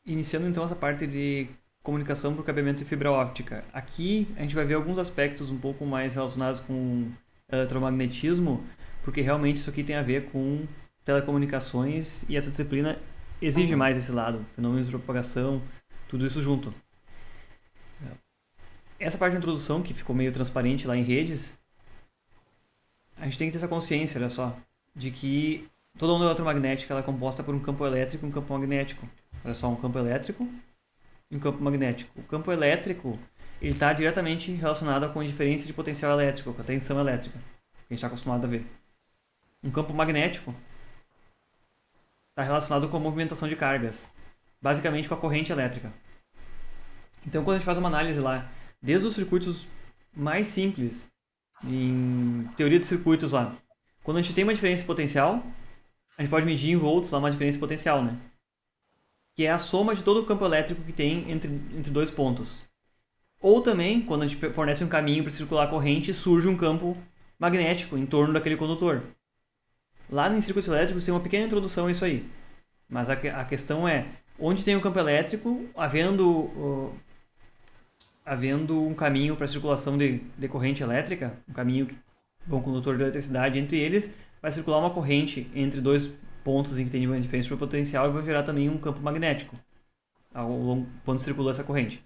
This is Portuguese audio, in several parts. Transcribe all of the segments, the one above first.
Iniciando então essa parte de comunicação por cabeamento de fibra óptica. Aqui a gente vai ver alguns aspectos um pouco mais relacionados com eletromagnetismo, porque realmente isso aqui tem a ver com telecomunicações e essa disciplina exige mais esse lado, fenômenos de propagação, tudo isso junto. Essa parte da introdução, que ficou meio transparente lá em redes, a gente tem que ter essa consciência, olha só, de que toda onda eletromagnética ela é composta por um campo elétrico e um campo magnético. Olha só, um campo elétrico e um campo magnético. O campo elétrico ele está diretamente relacionado com a diferença de potencial elétrico, com a tensão elétrica, que a gente está acostumado a ver. Um campo magnético está relacionado com a movimentação de cargas, basicamente com a corrente elétrica. Então, quando a gente faz uma análise lá, desde os circuitos mais simples, em teoria de circuitos lá, quando a gente tem uma diferença de potencial, a gente pode medir em volts lá uma diferença de potencial, né? Que é a soma de todo o campo elétrico que tem entre dois pontos. Ou também, quando a gente fornece um caminho para circular a corrente, surge um campo magnético em torno daquele condutor. Lá em circuitos elétricos tem uma pequena introdução a isso aí. Mas a questão é, onde tem um campo elétrico, havendo um caminho para circulação de corrente elétrica, um caminho, um condutor de eletricidade entre eles, vai circular uma corrente entre dois pontos em que tem uma diferença de potencial e vai gerar também um campo magnético quando circula essa corrente.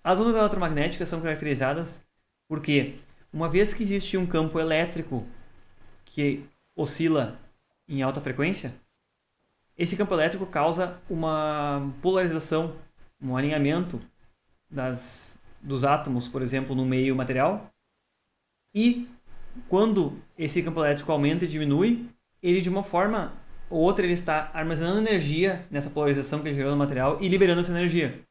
As ondas eletromagnéticas são caracterizadas porque, uma vez que existe um campo elétrico que oscila em alta frequência, esse campo elétrico causa uma polarização, um alinhamento dos átomos, por exemplo, no meio material. E quando esse campo elétrico aumenta e diminui, ele de uma forma ou outra ele está armazenando energia nessa polarização que ele gerou no material e liberando essa energia.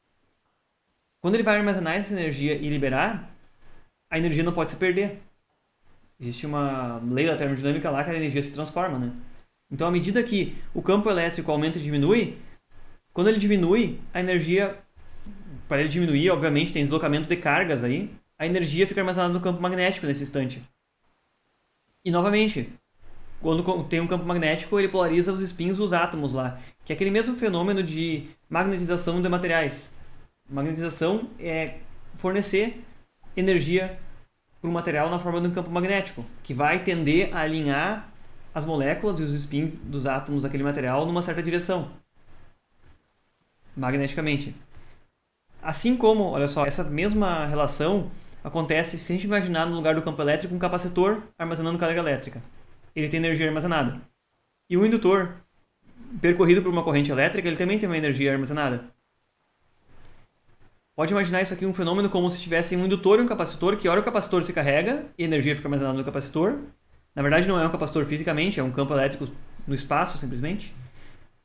Quando ele vai armazenar essa energia e liberar, a energia não pode se perder. Existe uma lei da termodinâmica lá que a energia se transforma, né? Então, à medida que o campo elétrico aumenta e diminui, quando ele diminui, a energia, para ele diminuir, obviamente, tem deslocamento de cargas aí, a energia fica armazenada no campo magnético nesse instante. E, novamente, quando tem um campo magnético, ele polariza os spins dos átomos lá, que é aquele mesmo fenômeno de magnetização de materiais. Magnetização é fornecer energia para um material na forma de um campo magnético, que vai tender a alinhar as moléculas e os spins dos átomos daquele material numa certa direção, magneticamente. Assim como, olha só, essa mesma relação acontece se a gente imaginar no lugar do campo elétrico um capacitor armazenando carga elétrica. Ele tem energia armazenada. E o indutor, percorrido por uma corrente elétrica, ele também tem uma energia armazenada. Pode imaginar isso aqui um fenômeno como se tivesse um indutor e um capacitor, que hora o capacitor se carrega e a energia fica armazenada no capacitor. Na verdade não é um capacitor fisicamente, é um campo elétrico no espaço, simplesmente,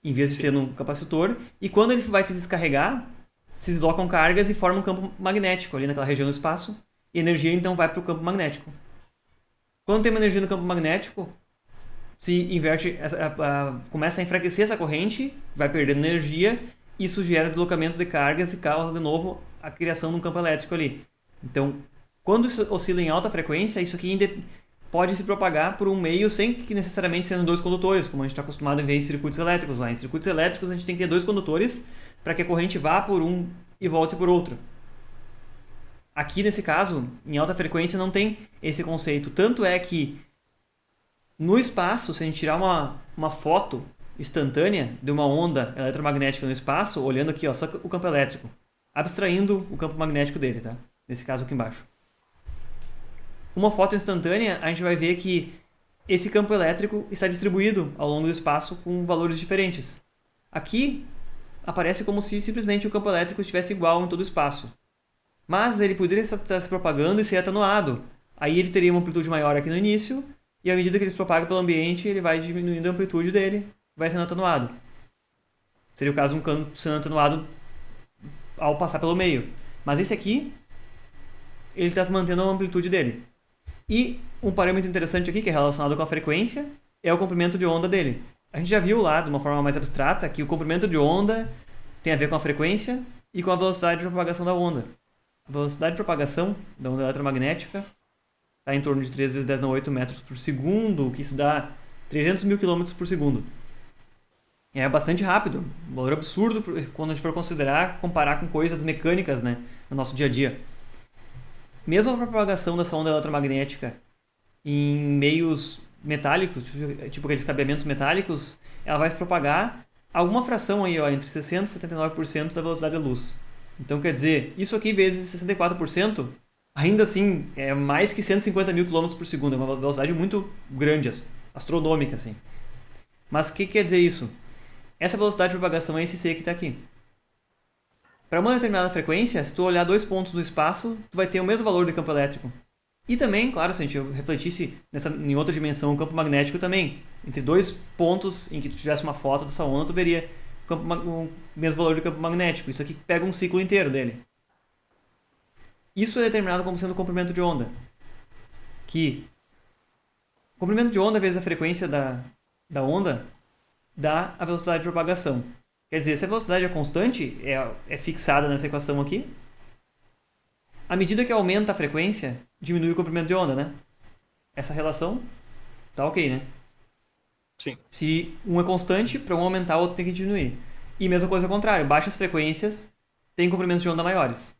em vez de ser um capacitor. E quando ele vai se descarregar, se deslocam cargas e formam um campo magnético ali naquela região do espaço. E a energia então vai para o campo magnético. Quando tem uma energia no campo magnético, se inverte, começa a enfraquecer essa corrente, vai perdendo energia. Isso gera deslocamento de cargas e causa de novo a criação de um campo elétrico ali. Então, quando isso oscila em alta frequência, isso aqui pode se propagar por um meio sem que necessariamente sendo dois condutores, como a gente está acostumado a ver em circuitos elétricos lá. Em circuitos elétricos a gente tem que ter dois condutores para que a corrente vá por um e volte por outro. Aqui nesse caso, em alta frequência não tem esse conceito. Tanto é que no espaço, se a gente tirar uma foto instantânea de uma onda eletromagnética no espaço, olhando aqui, ó, só o campo elétrico, abstraindo o campo magnético dele, tá? Nesse caso aqui embaixo. Uma foto instantânea, a gente vai ver que esse campo elétrico está distribuído ao longo do espaço com valores diferentes. Aqui aparece como se simplesmente o campo elétrico estivesse igual em todo o espaço. Mas ele poderia estar se propagando e ser atenuado. Aí ele teria uma amplitude maior aqui no início, e à medida que ele se propaga pelo ambiente, ele vai diminuindo a amplitude dele, vai sendo atenuado. Seria o caso de um campo sendo atenuado ao passar pelo meio. Mas esse aqui, ele está mantendo a amplitude dele. E um parâmetro interessante aqui, que é relacionado com a frequência, é o comprimento de onda dele. A gente já viu lá, de uma forma mais abstrata, que o comprimento de onda tem a ver com a frequência e com a velocidade de propagação da onda. A velocidade de propagação da onda eletromagnética está em torno de 3 vezes 10 na 8 metros por segundo, que isso dá 300 mil quilômetros por segundo. É bastante rápido, um valor absurdo quando a gente for considerar, comparar com coisas mecânicas, né, no nosso dia a dia. Mesmo a propagação dessa onda eletromagnética em meios metálicos, tipo aqueles cabeamentos metálicos, ela vai se propagar alguma fração aí, ó, entre 60% e 79% da velocidade da luz. Então, quer dizer, isso aqui vezes 64%, ainda assim, é mais que 150 mil km por segundo. É uma velocidade muito grande, astronômica, assim. Mas o que quer dizer isso? Essa velocidade de propagação é esse C que está aqui. Para uma determinada frequência, se tu olhar dois pontos no espaço, tu vai ter o mesmo valor de campo elétrico. E também, claro, se a gente refletisse em outra dimensão, o campo magnético também. Entre dois pontos em que tu tivesse uma foto dessa onda, tu veria o mesmo valor de campo magnético. Isso aqui pega um ciclo inteiro dele. Isso é determinado como sendo o comprimento de onda. Que o comprimento de onda vezes a frequência da onda dá a velocidade de propagação. Quer dizer, se a velocidade é constante, é fixada nessa equação aqui, à medida que aumenta a frequência, diminui o comprimento de onda, né? Essa relação tá ok, né? Sim. Se um é constante, para um aumentar, o outro tem que diminuir. E mesma coisa ao contrário, baixas frequências têm comprimentos de onda maiores.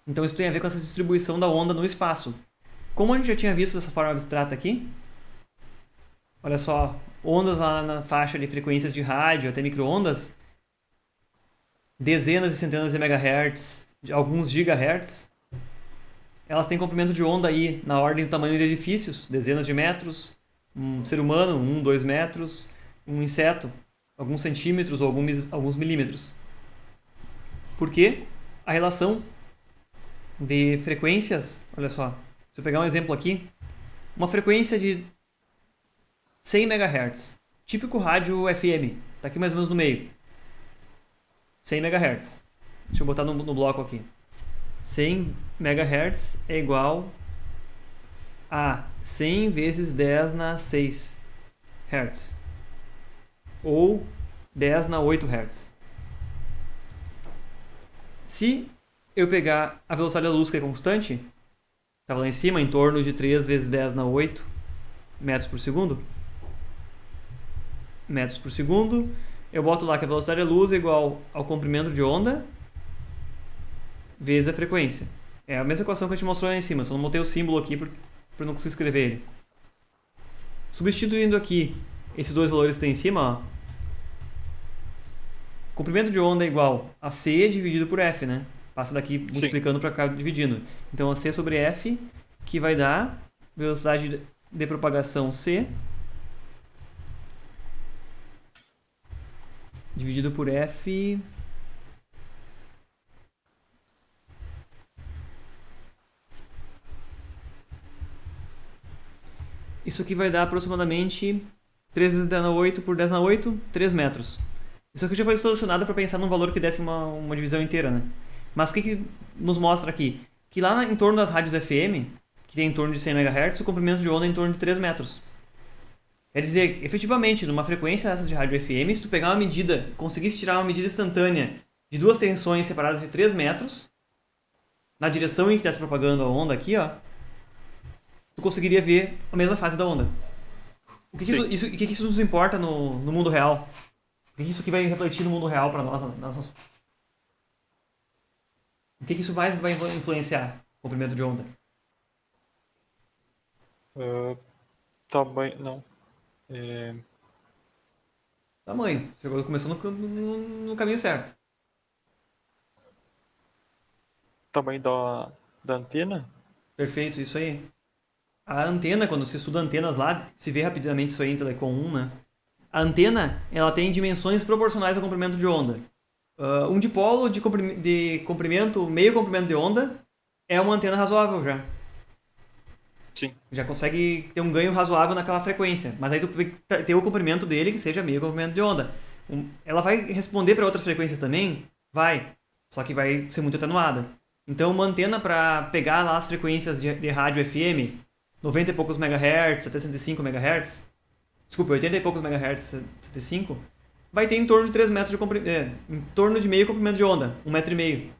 Então isso tem a ver com essa distribuição da onda no espaço. Como a gente já tinha visto dessa forma abstrata aqui, olha só, ondas lá na faixa de frequências de rádio até micro-ondas, dezenas e centenas de megahertz, de alguns gigahertz, elas têm comprimento de onda aí na ordem do tamanho de edifícios, dezenas de metros, um ser humano, 1, 2 metros, um inseto, alguns centímetros ou alguns milímetros. Por quê? A relação de frequências, olha só, se eu pegar um exemplo aqui, uma frequência de 100 MHz, típico rádio FM, está aqui mais ou menos no meio, 100 MHz, deixa eu botar no bloco aqui, 100 MHz é igual a 100 vezes 10 na 6 Hz, ou 10 na 8 Hz. Se eu pegar a velocidade da luz, que é constante, estava lá em cima, em torno de 3 vezes 10 na 8 metros por segundo, eu boto lá que a velocidade da luz é igual ao comprimento de onda vezes a frequência. É a mesma equação que a gente mostrou lá em cima, só não botei o símbolo aqui para não conseguir escrever ele. Substituindo aqui esses dois valores que tem em cima, ó, comprimento de onda é igual a C dividido por F, né? Passa daqui multiplicando para cá dividindo. Então a C sobre F, que vai dar velocidade de propagação C dividido por F. Isso aqui vai dar aproximadamente 3 vezes 10 na 8 por 10 na 8, 3 metros. Isso aqui já foi solucionado para pensar num valor que desse uma divisão inteira, né? Mas o que nos mostra aqui? Que lá em torno das rádios FM, que tem em torno de 100 MHz, o comprimento de onda é em torno de 3 metros. Quer dizer, efetivamente, numa frequência dessas de rádio FM, se tu pegar uma medida, conseguisse tirar uma medida instantânea de duas tensões separadas de 3 metros, na direção em que está se propagando a onda aqui, ó, tu conseguiria ver a mesma fase da onda. O que isso nos importa no mundo real? O que isso aqui vai refletir no mundo real para nós? O que isso mais vai influenciar o comprimento de onda? Tamanho, não. Tamanho. Começou no caminho certo. Tamanho da antena? Perfeito, isso aí. A antena, quando se estuda antenas lá, se vê rapidamente isso aí em Telecom 1, né? A antena, ela tem dimensões proporcionais ao comprimento de onda. Um dipolo de comprimento, meio comprimento de onda, é uma antena razoável já. Sim. Já consegue ter um ganho razoável naquela frequência. Mas aí tu tem o comprimento dele que seja meio comprimento de onda. Ela vai responder para outras frequências também? Vai. Só que vai ser muito atenuada. Então uma antena para pegar lá as frequências de rádio FM, 90 e poucos MHz até 105 MHz, desculpa, 80 e poucos MHz, 105, vai ter em torno de 3 metros de comprimento, em torno de meio comprimento de onda, 1,5 metro.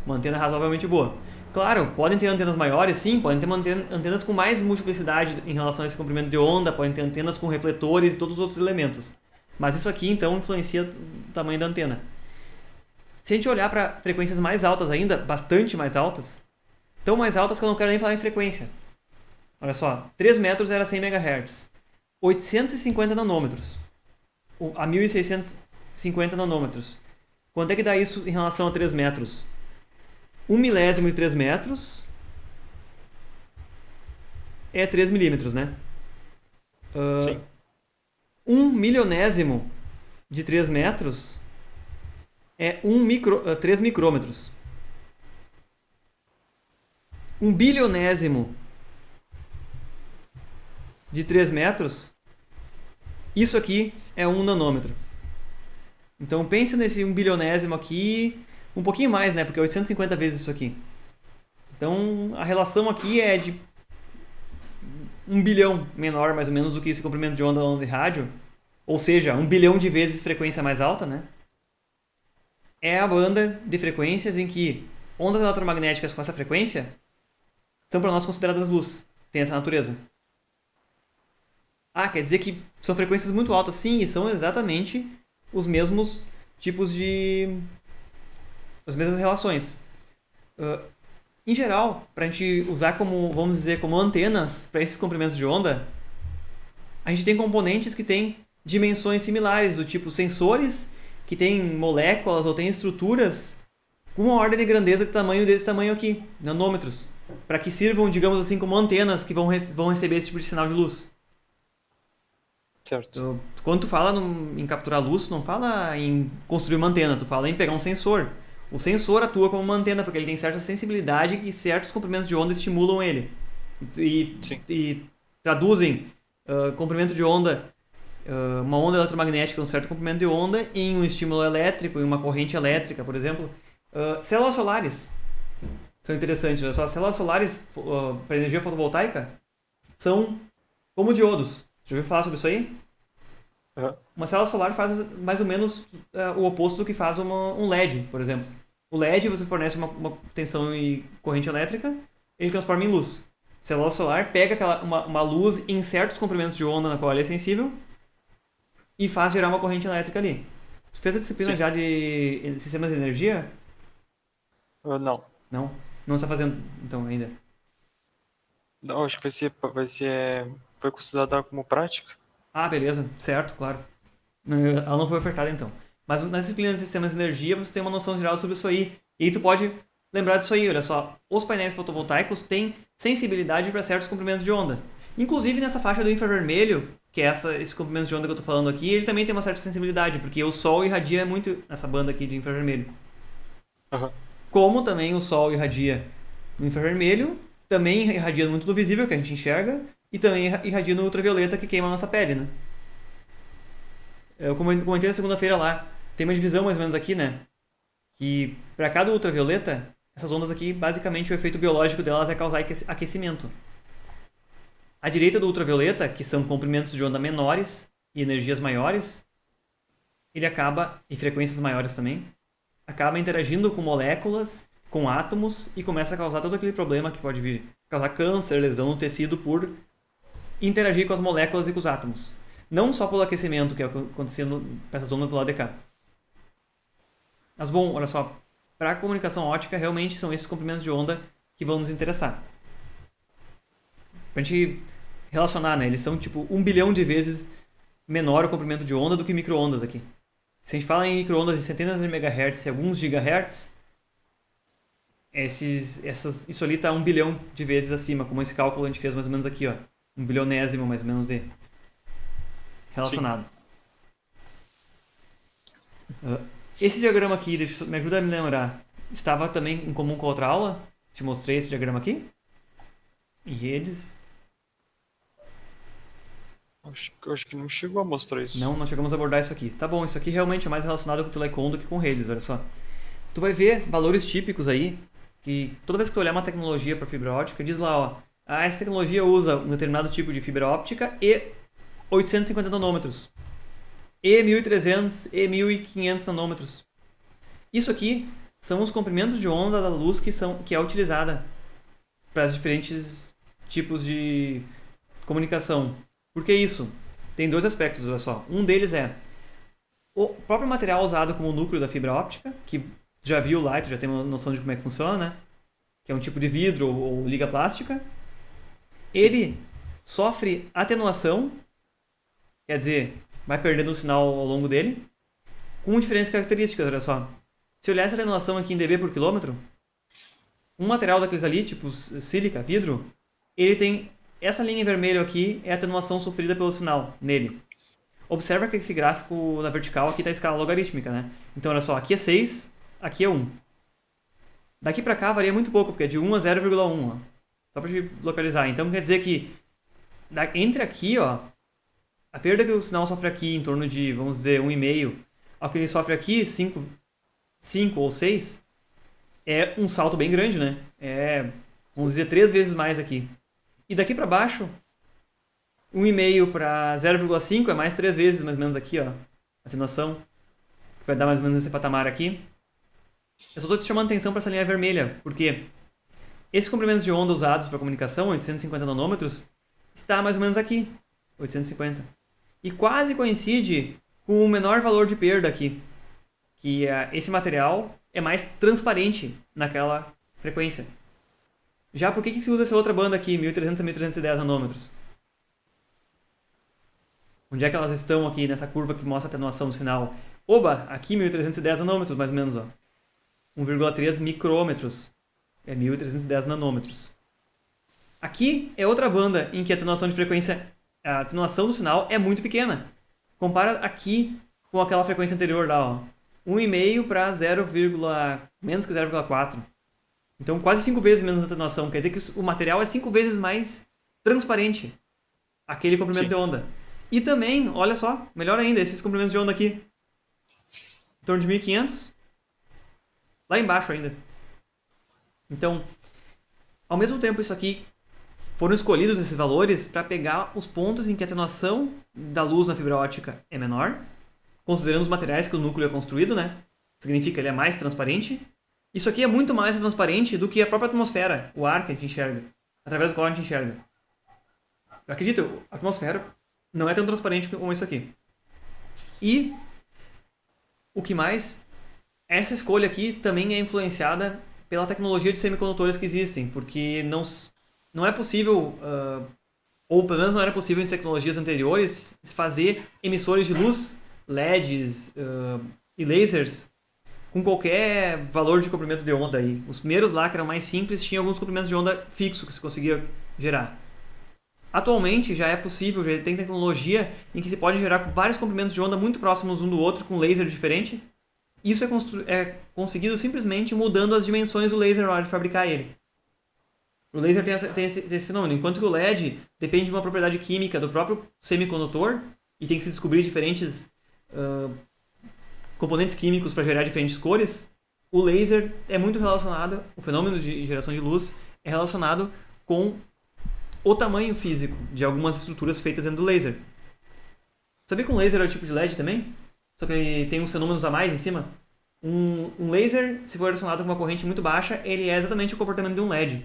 Uma antena razoavelmente boa. Claro, podem ter antenas maiores, sim, podem ter antenas com mais multiplicidade em relação a esse comprimento de onda, podem ter antenas com refletores e todos os outros elementos. Mas isso aqui, então, influencia o tamanho da antena. Se a gente olhar para frequências mais altas ainda, bastante mais altas, tão mais altas que eu não quero nem falar em frequência. Olha só, 3 metros era 100 MHz, 850 nanômetros, a 1650 nanômetros. Quanto é que dá isso em relação a 3 metros? 1 milésimo de 3 metros é 3 milímetros, né? Sim. 1 milionésimo de 3 metros é 3 micrômetros. 1 bilionésimo de 3 metros, isso aqui é 1 nanômetro. Então pense nesse 1 bilionésimo aqui, um pouquinho mais, né? Porque é 850 vezes isso aqui. Então a relação aqui é de 1 bilhão menor, mais ou menos, do que esse comprimento de onda da onda de rádio. Ou seja, 1 bilhão de vezes frequência mais alta, né? É a banda de frequências em que ondas eletromagnéticas com essa frequência são para nós consideradas luz. Tem essa natureza. Ah, quer dizer que são frequências muito altas? Sim, e são exatamente os mesmos tipos de... as mesmas relações. Em geral, para a gente usar como, vamos dizer, como antenas para esses comprimentos de onda, a gente tem componentes que têm dimensões similares, do tipo sensores, que têm moléculas ou têm estruturas com uma ordem de grandeza de tamanho desse tamanho aqui, nanômetros, para que sirvam, digamos assim, como antenas que vão receber esse tipo de sinal de luz. Certo. Quando tu fala em capturar luz, tu não fala em construir uma antena, tu fala em pegar um sensor. O sensor atua como uma antena porque ele tem certa sensibilidade e certos comprimentos de onda estimulam ele. E traduzem comprimento de onda, uma onda eletromagnética, um certo comprimento de onda, em um estímulo elétrico, em uma corrente elétrica, por exemplo. Células solares são interessantes. Olha só, células solares para energia fotovoltaica são como diodos. Já ouviu falar sobre isso aí? Uhum. Uma célula solar faz mais ou menos o oposto do que faz um LED, por exemplo. O LED você fornece uma tensão e corrente elétrica, ele transforma em luz. A célula solar pega uma luz em certos comprimentos de onda na qual ela é sensível e faz gerar uma corrente elétrica ali. Você fez a disciplina Sim. já de sistemas de energia? Não. Não? Não está fazendo, então, ainda? Não, acho que foi considerada como prática. Ah, beleza. Certo, claro. Ela não foi ofertada, então. Mas nas disciplinas de sistemas de energia, você tem uma noção geral sobre isso aí. E aí tu pode lembrar disso aí, olha só. Os painéis fotovoltaicos têm sensibilidade para certos comprimentos de onda. Inclusive nessa faixa do infravermelho, que é esse comprimento de onda que eu estou falando aqui, ele também tem uma certa sensibilidade, porque o Sol irradia muito nessa banda aqui de infravermelho. Uhum. Como também o Sol irradia no infravermelho, também irradia muito do visível, que a gente enxerga, e também irradia no ultravioleta, que queima a nossa pele, né? Eu comentei na segunda-feira lá, tem uma divisão mais ou menos aqui, né? Que para cada ultravioleta, essas ondas aqui, basicamente o efeito biológico delas é causar aquecimento. À direita do ultravioleta, que são comprimentos de onda menores e energias maiores, ele acaba, e frequências maiores também, acaba interagindo com moléculas, com átomos e começa a causar todo aquele problema que pode vir. Causar câncer, lesão no tecido por interagir com as moléculas e com os átomos. Não só pelo aquecimento que é acontecendo para essas ondas do lado de cá. Mas bom, olha só, para a comunicação ótica realmente são esses comprimentos de onda que vão nos interessar. Para a gente relacionar, né? Eles são tipo 1 bilhão de vezes menor o comprimento de onda do que micro-ondas aqui. Se a gente fala em micro-ondas de centenas de megahertz e alguns gigahertz, isso ali está 1 bilhão de vezes acima, como esse cálculo a gente fez mais ou menos aqui, ó. 1 bilionésimo mais ou menos de relacionado. Esse diagrama aqui, me ajuda a me lembrar, estava também em comum com a outra aula? Te mostrei esse diagrama aqui? Em redes? Acho que não chegou a mostrar isso. Não, nós chegamos a abordar isso aqui. Tá bom, isso aqui realmente é mais relacionado com o telecom do que com redes, olha só. Tu vai ver valores típicos aí, que toda vez que tu olhar uma tecnologia para fibra óptica, diz lá, ó, essa tecnologia usa um determinado tipo de fibra óptica e 850 nanômetros. E 1300 e 1500 nanômetros. Isso aqui são os comprimentos de onda da luz que é utilizada para os diferentes tipos de comunicação. Por que isso? Tem dois aspectos, olha só. Um deles é o próprio material usado como núcleo da fibra óptica, que já viu lá, tu já tem uma noção de como é que funciona, né? Que é um tipo de vidro ou liga plástica. Sim. Ele sofre atenuação, quer dizer, vai perdendo o sinal ao longo dele, com diferentes características, olha só. Se olhar essa atenuação aqui em dB por quilômetro, um material daqueles ali, tipo sílica, vidro, ele tem essa linha em vermelho aqui, é a atenuação sofrida pelo sinal nele. Observa que esse gráfico na vertical aqui está a escala logarítmica, né? Então, olha só, aqui é 6, aqui é 1. Daqui para cá varia muito pouco, porque é de 1 a 0,1, ó. Só para te localizar. Então, quer dizer que entre aqui, ó, a perda que o sinal sofre aqui em torno de, vamos dizer, 1,5, ao que ele sofre aqui, 5 ou 6, é um salto bem grande, né? É, vamos dizer, 3 vezes mais aqui. E daqui para baixo, 1,5 para 0,5 é mais 3 vezes, mais ou menos aqui, ó. Atenuação, que vai dar mais ou menos nesse patamar aqui. Eu só estou te chamando atenção para essa linha vermelha, porque esses comprimentos de onda usados para comunicação, 850 nanômetros, está mais ou menos aqui, 850. E quase coincide com o menor valor de perda aqui, que esse material é mais transparente naquela frequência. Já por que se usa essa outra banda aqui, 1300 a 1310 nanômetros? Onde é que elas estão aqui nessa curva que mostra a atenuação no final? Oba, aqui 1310 nanômetros, mais ou menos, ó. 1,3 micrômetros. É 1310 nanômetros. Aqui é outra banda em que a atenuação de frequência, a atenuação do sinal é muito pequena. Compara aqui com aquela frequência anterior lá, ó. 1,5 para 0, menos que 0,4. Então quase 5 vezes menos atenuação. Quer dizer que o material é 5 vezes mais transparente. Aquele comprimento Sim. de onda. E também, olha só, melhor ainda, esses comprimentos de onda aqui. Em torno de 1500. Lá embaixo ainda. Então, ao mesmo tempo isso aqui foram escolhidos esses valores para pegar os pontos em que a atenuação da luz na fibra óptica é menor, considerando os materiais que o núcleo é construído, né? Significa que ele é mais transparente. Isso aqui é muito mais transparente do que a própria atmosfera, o ar que a gente enxerga, através do qual a gente enxerga. Eu acredito, a atmosfera não é tão transparente como isso aqui. E o que mais? Essa escolha aqui também é influenciada pela tecnologia de semicondutores que existem, porque não é possível, ou pelo menos não era possível em tecnologias anteriores, fazer emissores de luz, LEDs e lasers com qualquer valor de comprimento de onda aí. Os primeiros lá, que eram mais simples, tinham alguns comprimentos de onda fixo que se conseguia gerar. Atualmente já é possível, já tem tecnologia em que se pode gerar vários comprimentos de onda muito próximos um do outro com laser diferente. Isso é conseguido simplesmente mudando as dimensões do laser na hora de fabricar ele. O laser tem esse fenômeno, enquanto que o LED depende de uma propriedade química do próprio semicondutor e tem que se descobrir diferentes componentes químicos para gerar diferentes cores. O laser é muito relacionado, o fenômeno de geração de luz é relacionado com o tamanho físico de algumas estruturas feitas dentro do laser. Sabia que um laser é o tipo de LED também? Só que ele tem uns fenômenos a mais em cima. Um laser, se for relacionado com uma corrente muito baixa, ele é exatamente o comportamento de um LED.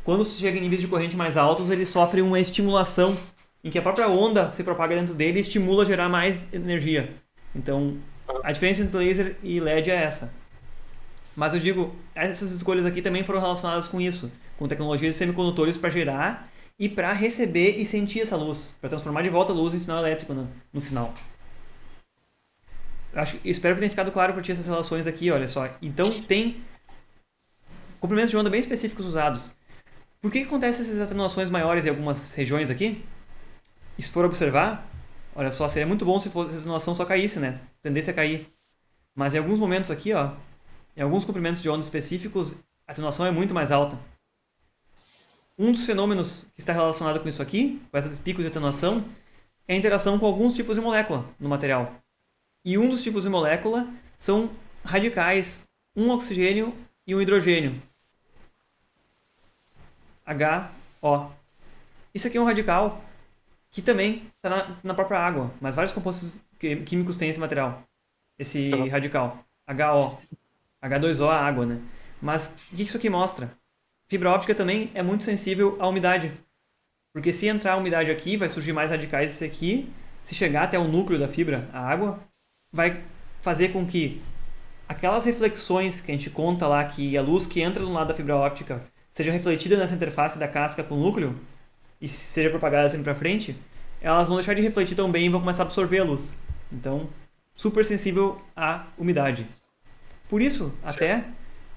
Quando se chega em níveis de corrente mais altos, ele sofre uma estimulação, em que a própria onda se propaga dentro dele e estimula a gerar mais energia. Então, a diferença entre laser e LED é essa. Mas eu digo, essas escolhas aqui também foram relacionadas com isso, com tecnologia de semicondutores para gerar e para receber e sentir essa luz, para transformar de volta a luz em sinal elétrico no final. Espero que tenha ficado claro para ti essas relações aqui, olha só. Então tem comprimentos de onda bem específicos usados. Por que acontecem essas atenuações maiores em algumas regiões aqui? E se for observar, olha só, seria muito bom se a atenuação só caísse, né? Tendência a cair. Mas em alguns momentos aqui, ó, em alguns comprimentos de onda específicos, a atenuação é muito mais alta. Um dos fenômenos que está relacionado com isso aqui, com esses picos de atenuação, é a interação com alguns tipos de molécula no material. E um dos tipos de molécula são radicais, um oxigênio e um hidrogênio. HO. Isso aqui é um radical que também está na própria água, mas vários compostos químicos têm esse material, esse radical, HO. H2O, a água, né? Mas o que isso aqui mostra? Fibra óptica também é muito sensível à umidade. Porque se entrar a umidade aqui, vai surgir mais radicais esse aqui. Se chegar até o núcleo da fibra, a água, vai fazer com que aquelas reflexões que a gente conta lá, que a luz que entra do lado da fibra óptica seja refletida nessa interface da casca com o núcleo e seja propagada sempre para frente, elas vão deixar de refletir tão bem e vão começar a absorver a luz. Então, super sensível à umidade. Por isso, até,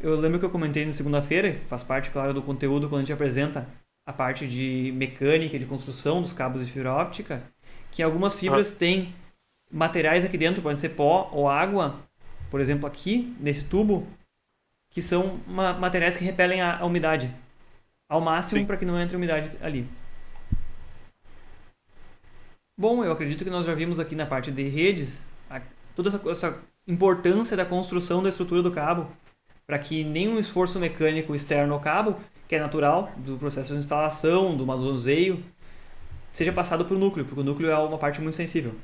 eu lembro que eu comentei na segunda-feira, faz parte, claro, do conteúdo quando a gente apresenta a parte de mecânica, de construção dos cabos de fibra óptica, que algumas fibras têm materiais aqui dentro, podem ser pó ou água, por exemplo aqui, nesse tubo, que são materiais que repelem a umidade ao máximo para que não entre umidade ali. Bom, eu acredito que nós já vimos aqui na parte de redes toda essa importância da construção da estrutura do cabo para que nenhum esforço mecânico externo ao cabo, que é natural do processo de instalação, do manuseio, seja passado para o núcleo, porque o núcleo é uma parte muito sensível.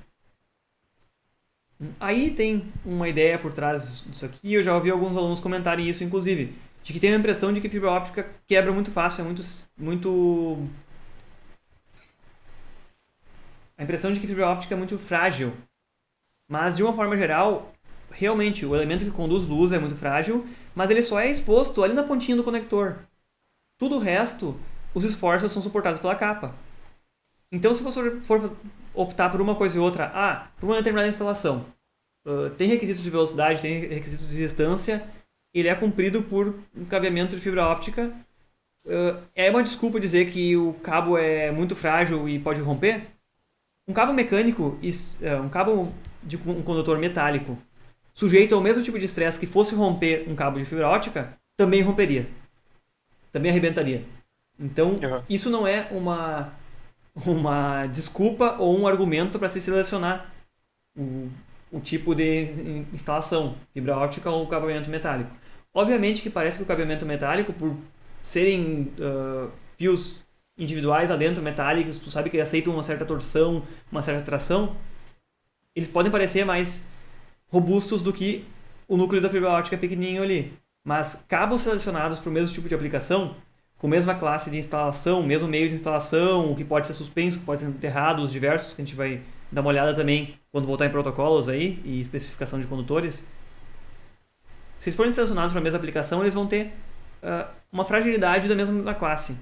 Aí tem uma ideia por trás disso aqui, eu já ouvi alguns alunos comentarem isso, inclusive, de que tem a impressão de que fibra óptica quebra muito fácil, é muito... A impressão de que fibra óptica é muito frágil. Mas, de uma forma geral, realmente, o elemento que conduz luz é muito frágil, mas ele só é exposto ali na pontinha do conector. Tudo o resto, os esforços são suportados pela capa. Então, se você for optar por uma coisa e outra, por uma determinada instalação, tem requisitos de velocidade, tem requisitos de distância, ele é cumprido por um cabeamento de fibra óptica. É uma desculpa dizer que o cabo é muito frágil e pode romper? Um cabo mecânico, um cabo de um condutor metálico, sujeito ao mesmo tipo de estresse que fosse romper um cabo de fibra óptica, também romperia. Também arrebentaria. Então, isso não é uma desculpa ou um argumento para se selecionar o tipo de instalação, fibra óptica ou cabeamento metálico. Obviamente que parece que o cabeamento metálico, por serem fios individuais lá dentro, metálicos, tu sabe que eles aceitam uma certa torção, uma certa tração, eles podem parecer mais robustos do que o núcleo da fibra óptica pequenininho ali. Mas cabos selecionados para o mesmo tipo de aplicação, com a mesma classe de instalação, mesmo meio de instalação, o que pode ser suspenso, o que pode ser enterrado, os diversos, que a gente vai dar uma olhada também quando voltar em protocolos aí e especificação de condutores. Se eles forem selecionados para a mesma aplicação, eles vão ter uma fragilidade da mesma classe.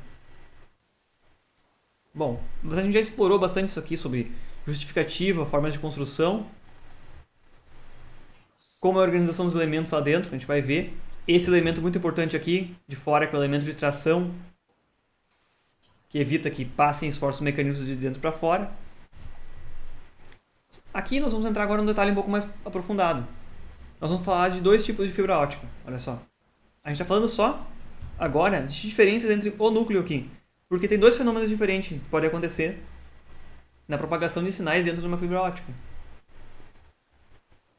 Bom, a gente já explorou bastante isso aqui sobre justificativa, formas de construção, como é a organização dos elementos lá dentro, a gente vai ver. Esse elemento muito importante aqui, de fora, que é o elemento de tração, que evita que passem esforços mecânicos de dentro para fora. Aqui nós vamos entrar agora num detalhe um pouco mais aprofundado. Nós vamos falar de dois tipos de fibra óptica, olha só. A gente está falando só, agora, de diferenças entre o núcleo aqui. Porque tem dois fenômenos diferentes que podem acontecer na propagação de sinais dentro de uma fibra óptica.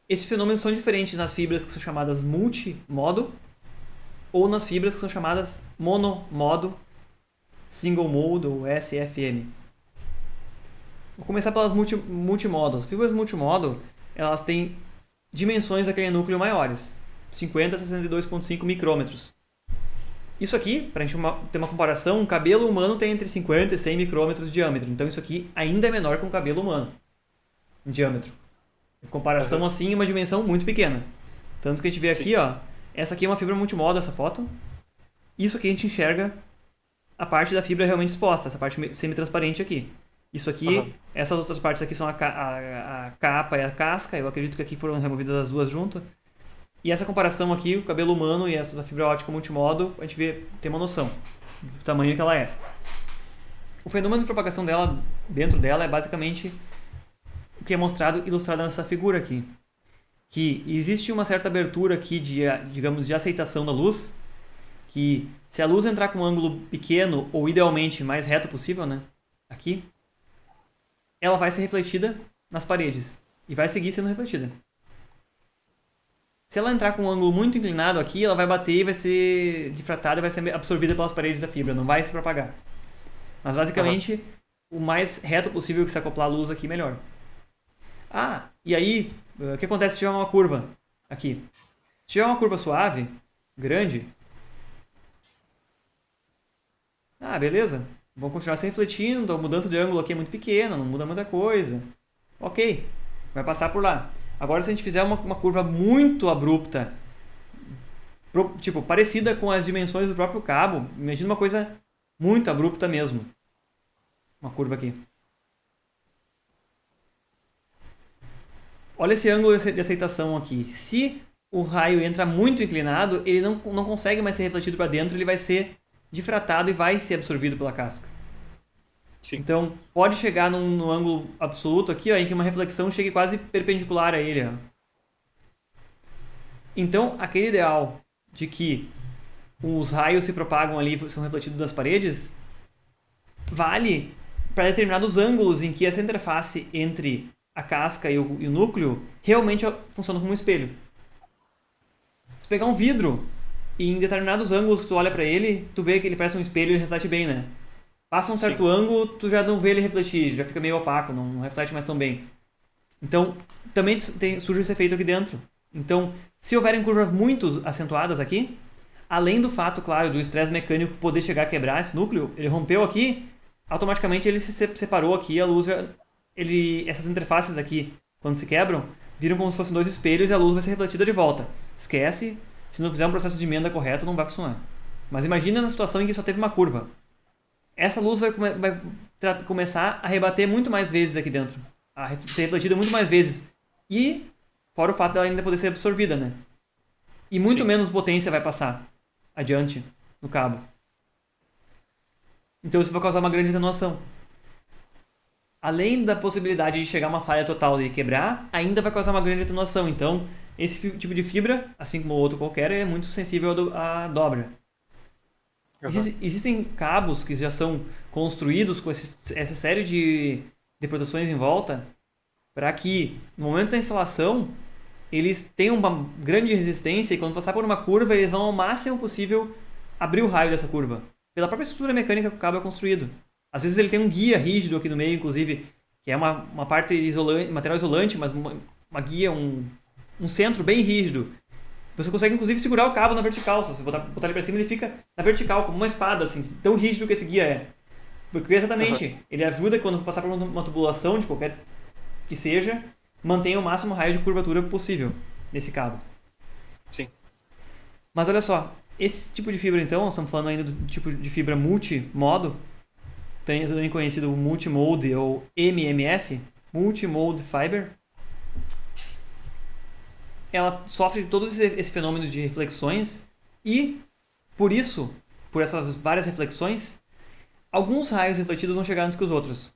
Esses fenômenos são diferentes nas fibras que são chamadas multimodo ou nas fibras que são chamadas monomodo, single mode ou SFM. Vou começar pelas multimodo. As fibras multimodo, elas têm dimensões daquele núcleo maiores, 50 a 62,5 micrômetros. Isso aqui, para a gente ter uma comparação, um cabelo humano tem entre 50 e 100 micrômetros de diâmetro. Então isso aqui ainda é menor que um cabelo humano em diâmetro. Em comparação assim, é uma dimensão muito pequena. Tanto que a gente vê aqui, ó, essa aqui é uma fibra multimodo, essa foto. Isso aqui a gente enxerga a parte da fibra realmente exposta, essa parte semi-transparente aqui. Isso aqui, essas outras partes aqui são a capa e a casca, eu acredito que aqui foram removidas as duas juntas. E essa comparação aqui, o cabelo humano e essa da fibra óptica multimodo, a gente tem uma noção do tamanho que ela é. O fenômeno de propagação dela, dentro dela, é basicamente o que é ilustrado nessa figura aqui. Que existe uma certa abertura aqui digamos, de aceitação da luz, que se a luz entrar com um ângulo pequeno, ou idealmente mais reto possível, né, aqui, ela vai ser refletida nas paredes e vai seguir sendo refletida. Se ela entrar com um ângulo muito inclinado aqui, ela vai bater e vai ser difratada e vai ser absorvida pelas paredes da fibra, não vai se propagar. Mas basicamente, o mais reto possível que se acoplar a luz aqui, melhor. E aí, o que acontece se tiver uma curva aqui? Se tiver uma curva suave, grande, beleza. Vão continuar se refletindo, a mudança de ângulo aqui é muito pequena, não muda muita coisa. Ok, vai passar por lá. Agora, se a gente fizer uma curva muito abrupta, tipo, parecida com as dimensões do próprio cabo, imagina uma coisa muito abrupta mesmo. Uma curva aqui. Olha esse ângulo de aceitação aqui. Se o raio entra muito inclinado, ele não consegue mais ser refletido para dentro, ele vai ser difratado e vai ser absorvido pela casca. Sim. Então, pode chegar num ângulo absoluto aqui, ó, em que uma reflexão chegue quase perpendicular a ele. Ó. Então, aquele ideal de que os raios se propagam ali e são refletidos das paredes, vale para determinados ângulos em que essa interface entre a casca e o núcleo realmente funciona como um espelho. Se pegar um vidro e em determinados ângulos que tu olha para ele, tu vê que ele parece um espelho e ele reflete bem, né? Passa um certo ângulo, tu já não vê ele refletir, já fica meio opaco, não reflete mais tão bem. Então, também surge esse efeito aqui dentro. Então, se houverem curvas muito acentuadas aqui, além do fato, claro, do estresse mecânico poder chegar a quebrar esse núcleo, ele rompeu aqui, automaticamente ele se separou aqui, a luz, essas interfaces aqui, quando se quebram, viram como se fossem dois espelhos e a luz vai ser refletida de volta. Esquece, se não fizer um processo de emenda correto, não vai funcionar. Mas imagina na situação em que só teve uma curva. Essa luz vai começar a rebater muito mais vezes aqui dentro. A ser refletida muito mais vezes. E, fora o fato dela ainda poder ser absorvida, né? E muito menos potência vai passar adiante no cabo. Então isso vai causar uma grande atenuação. Além da possibilidade de chegar a uma falha total e quebrar, ainda vai causar uma grande atenuação. Então, esse tipo de fibra, assim como o outro qualquer, é muito sensível à dobra. Existem cabos que já são construídos com essa série de proteções em volta para que, no momento da instalação, eles tenham uma grande resistência e quando passar por uma curva, eles vão ao máximo possível abrir o raio dessa curva. Pela própria estrutura mecânica que o cabo é construído. Às vezes ele tem um guia rígido aqui no meio, inclusive, que é uma parte isolante, material isolante, mas uma guia, um centro bem rígido. Você consegue, inclusive, segurar o cabo na vertical. Se você botar ele para cima, ele fica na vertical, como uma espada, assim, tão rígido que esse guia é. Porque, exatamente, ele ajuda quando passar por uma tubulação, de qualquer que seja, mantenha o máximo raio de curvatura possível nesse cabo. Sim. Mas olha só, esse tipo de fibra, então, nós estamos falando ainda do tipo de fibra multimodo, também conhecido como multimode ou MMF, Multimode Fiber. Ela sofre todo esse fenômeno de reflexões e, por isso, por essas várias reflexões, alguns raios refletidos vão chegar antes que os outros.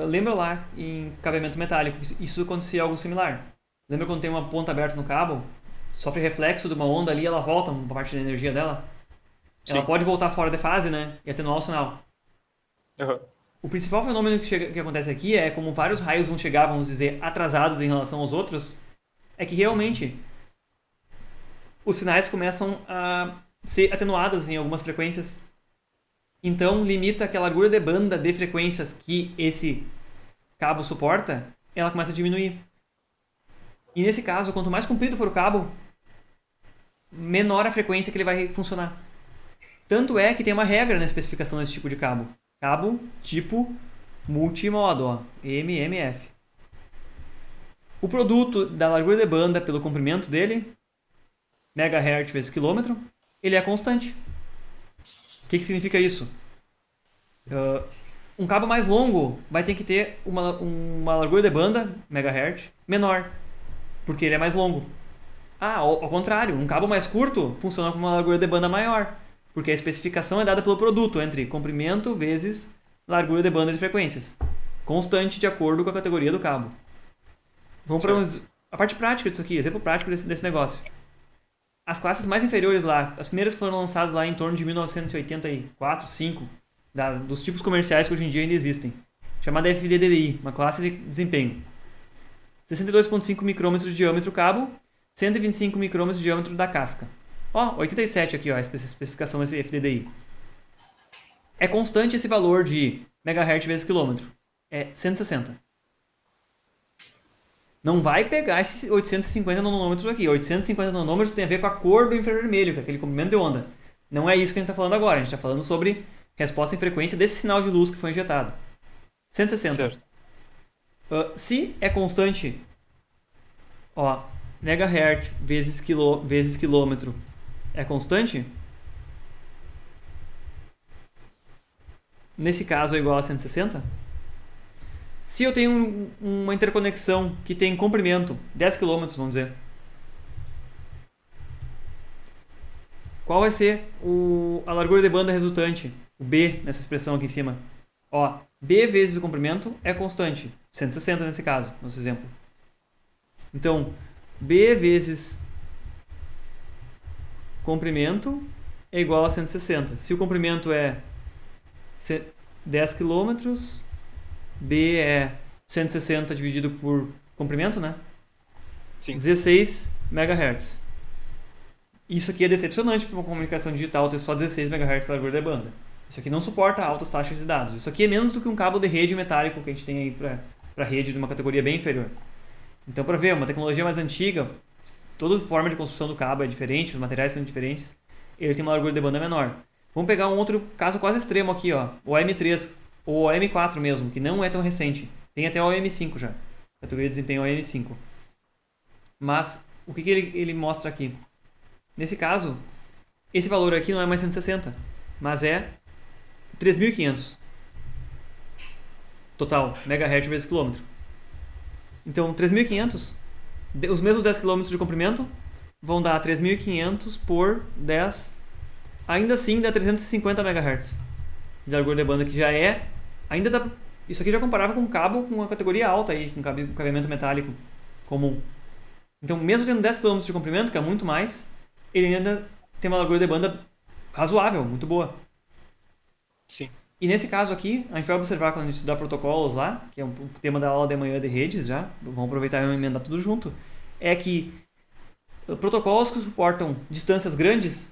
Lembra lá em cabeamento metálico, isso acontecia algo similar. Lembra quando tem uma ponta aberta no cabo, sofre reflexo de uma onda ali, ela volta uma parte da energia dela? Sim. Ela pode voltar fora de fase, né? E atenuar o sinal. O principal fenômeno que acontece aqui é como vários raios vão chegar, vamos dizer, atrasados em relação aos outros, é que realmente os sinais começam a ser atenuados em algumas frequências. Então, limita que a largura de banda de frequências que esse cabo suporta, ela começa a diminuir. E nesse caso, quanto mais comprido for o cabo, menor a frequência que ele vai funcionar. Tanto é que tem uma regra na especificação desse tipo de cabo. Cabo tipo multimodo, ó, MMF. O produto da largura de banda pelo comprimento dele, MHz vezes quilômetro, ele é constante. O que significa isso? Um cabo mais longo vai ter que ter uma largura de banda, MHz, menor, porque ele é mais longo. Ao contrário, um cabo mais curto funciona com uma largura de banda maior, porque a especificação é dada pelo produto entre comprimento vezes largura de banda de frequências, constante de acordo com a categoria do cabo. Vamos para a parte prática disso aqui, exemplo prático desse negócio. As classes mais inferiores lá, as primeiras foram lançadas lá em torno de 1984, 5, dos tipos comerciais que hoje em dia ainda existem, chamada FDDI, uma classe de desempenho. 62,5 micrômetros de diâmetro o cabo, 125 micrômetros de diâmetro da casca. 87 aqui, ó, a especificação desse FDDI. É constante esse valor de MHz vezes quilômetro. É 160. Não vai pegar esses 850 nanômetros aqui. 850 nanômetros tem a ver com a cor do infravermelho, que é aquele comprimento de onda. Não é isso que a gente está falando agora. A gente está falando sobre resposta em frequência desse sinal de luz que foi injetado. 160. Certo. Se é constante, ó, megahertz vezes quilômetro é constante, nesse caso é igual a 160. Se eu tenho uma interconexão que tem comprimento 10 km, vamos dizer, qual vai ser a largura de banda resultante? O B nessa expressão aqui em cima. Ó, B vezes o comprimento é constante. 160 nesse caso, nosso exemplo. Então, B vezes comprimento é igual a 160. Se o comprimento é 10 km, B é 160 dividido por comprimento, né? Sim. 16 MHz. Isso aqui é decepcionante para uma comunicação digital ter só 16 MHz de largura de banda. Isso aqui não suporta altas taxas de dados. Isso aqui é menos do que um cabo de rede metálico que a gente tem aí para rede de uma categoria bem inferior. Então, para ver, uma tecnologia mais antiga, toda forma de construção do cabo é diferente, os materiais são diferentes, ele tem uma largura de banda menor. Vamos pegar um outro caso quase extremo aqui, ó, o M3 ou o M4 mesmo, que não é tão recente. Tem até o M5 já, categoria de desempenho M5. Mas, o que ele mostra aqui? Nesse caso, esse valor aqui não é mais 160, mas é 3.500 total, megahertz vezes quilômetro. Então, 3.500, os mesmos 10 km de comprimento vão dar 3.500 por 10, ainda assim dá 350 MHz de largura de banda, que já é, ainda dá, isso aqui já comparava com um cabo com uma categoria alta aí, com cabeamento metálico comum. Então, mesmo tendo 10 km de comprimento, que é muito mais, ele ainda tem uma largura de banda razoável, muito boa. Sim. E nesse caso aqui, a gente vai observar quando a gente estudar protocolos lá, que é um tema da aula de manhã de redes já, vamos aproveitar e emendar tudo junto, é que protocolos que suportam distâncias grandes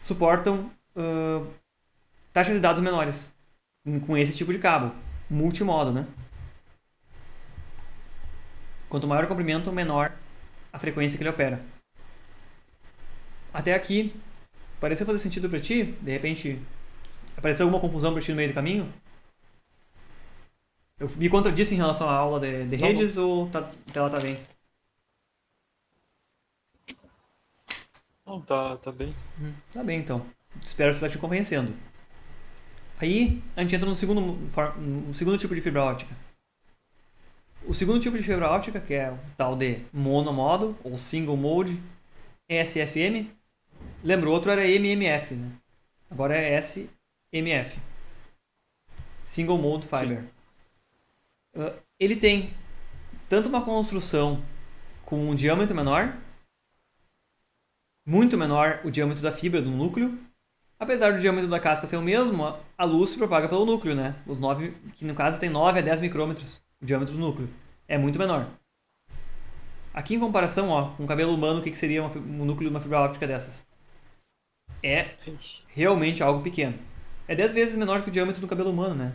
suportam taxas de dados menores com esse tipo de cabo, multimodo, né? Quanto maior o comprimento, menor a frequência que ele opera. Até aqui, pareceu fazer sentido para ti? De repente, apareceu alguma confusão para ti no meio do caminho? Eu me contradisse em relação à aula de redes ou ela tá bem? Não, tá bem. Tá bem, então. Espero que você esteja te convencendo. Aí, a gente entra no segundo tipo de fibra óptica. O segundo tipo de fibra óptica, que é o tal de monomodo, ou single mode, SFM. Lembra, o outro era MMF, né? Agora é SMF. Single Mode Fiber. Ele tem tanto uma construção com um diâmetro menor, muito menor o diâmetro da fibra do núcleo. Apesar do diâmetro da casca ser o mesmo, a luz se propaga pelo núcleo, né? Que no caso tem 9 a 10 micrômetros o diâmetro do núcleo. É muito menor. Aqui em comparação, ó, com o cabelo humano, o que seria um núcleo de uma fibra óptica dessas? É realmente algo pequeno. É 10 vezes menor que o diâmetro do cabelo humano, né?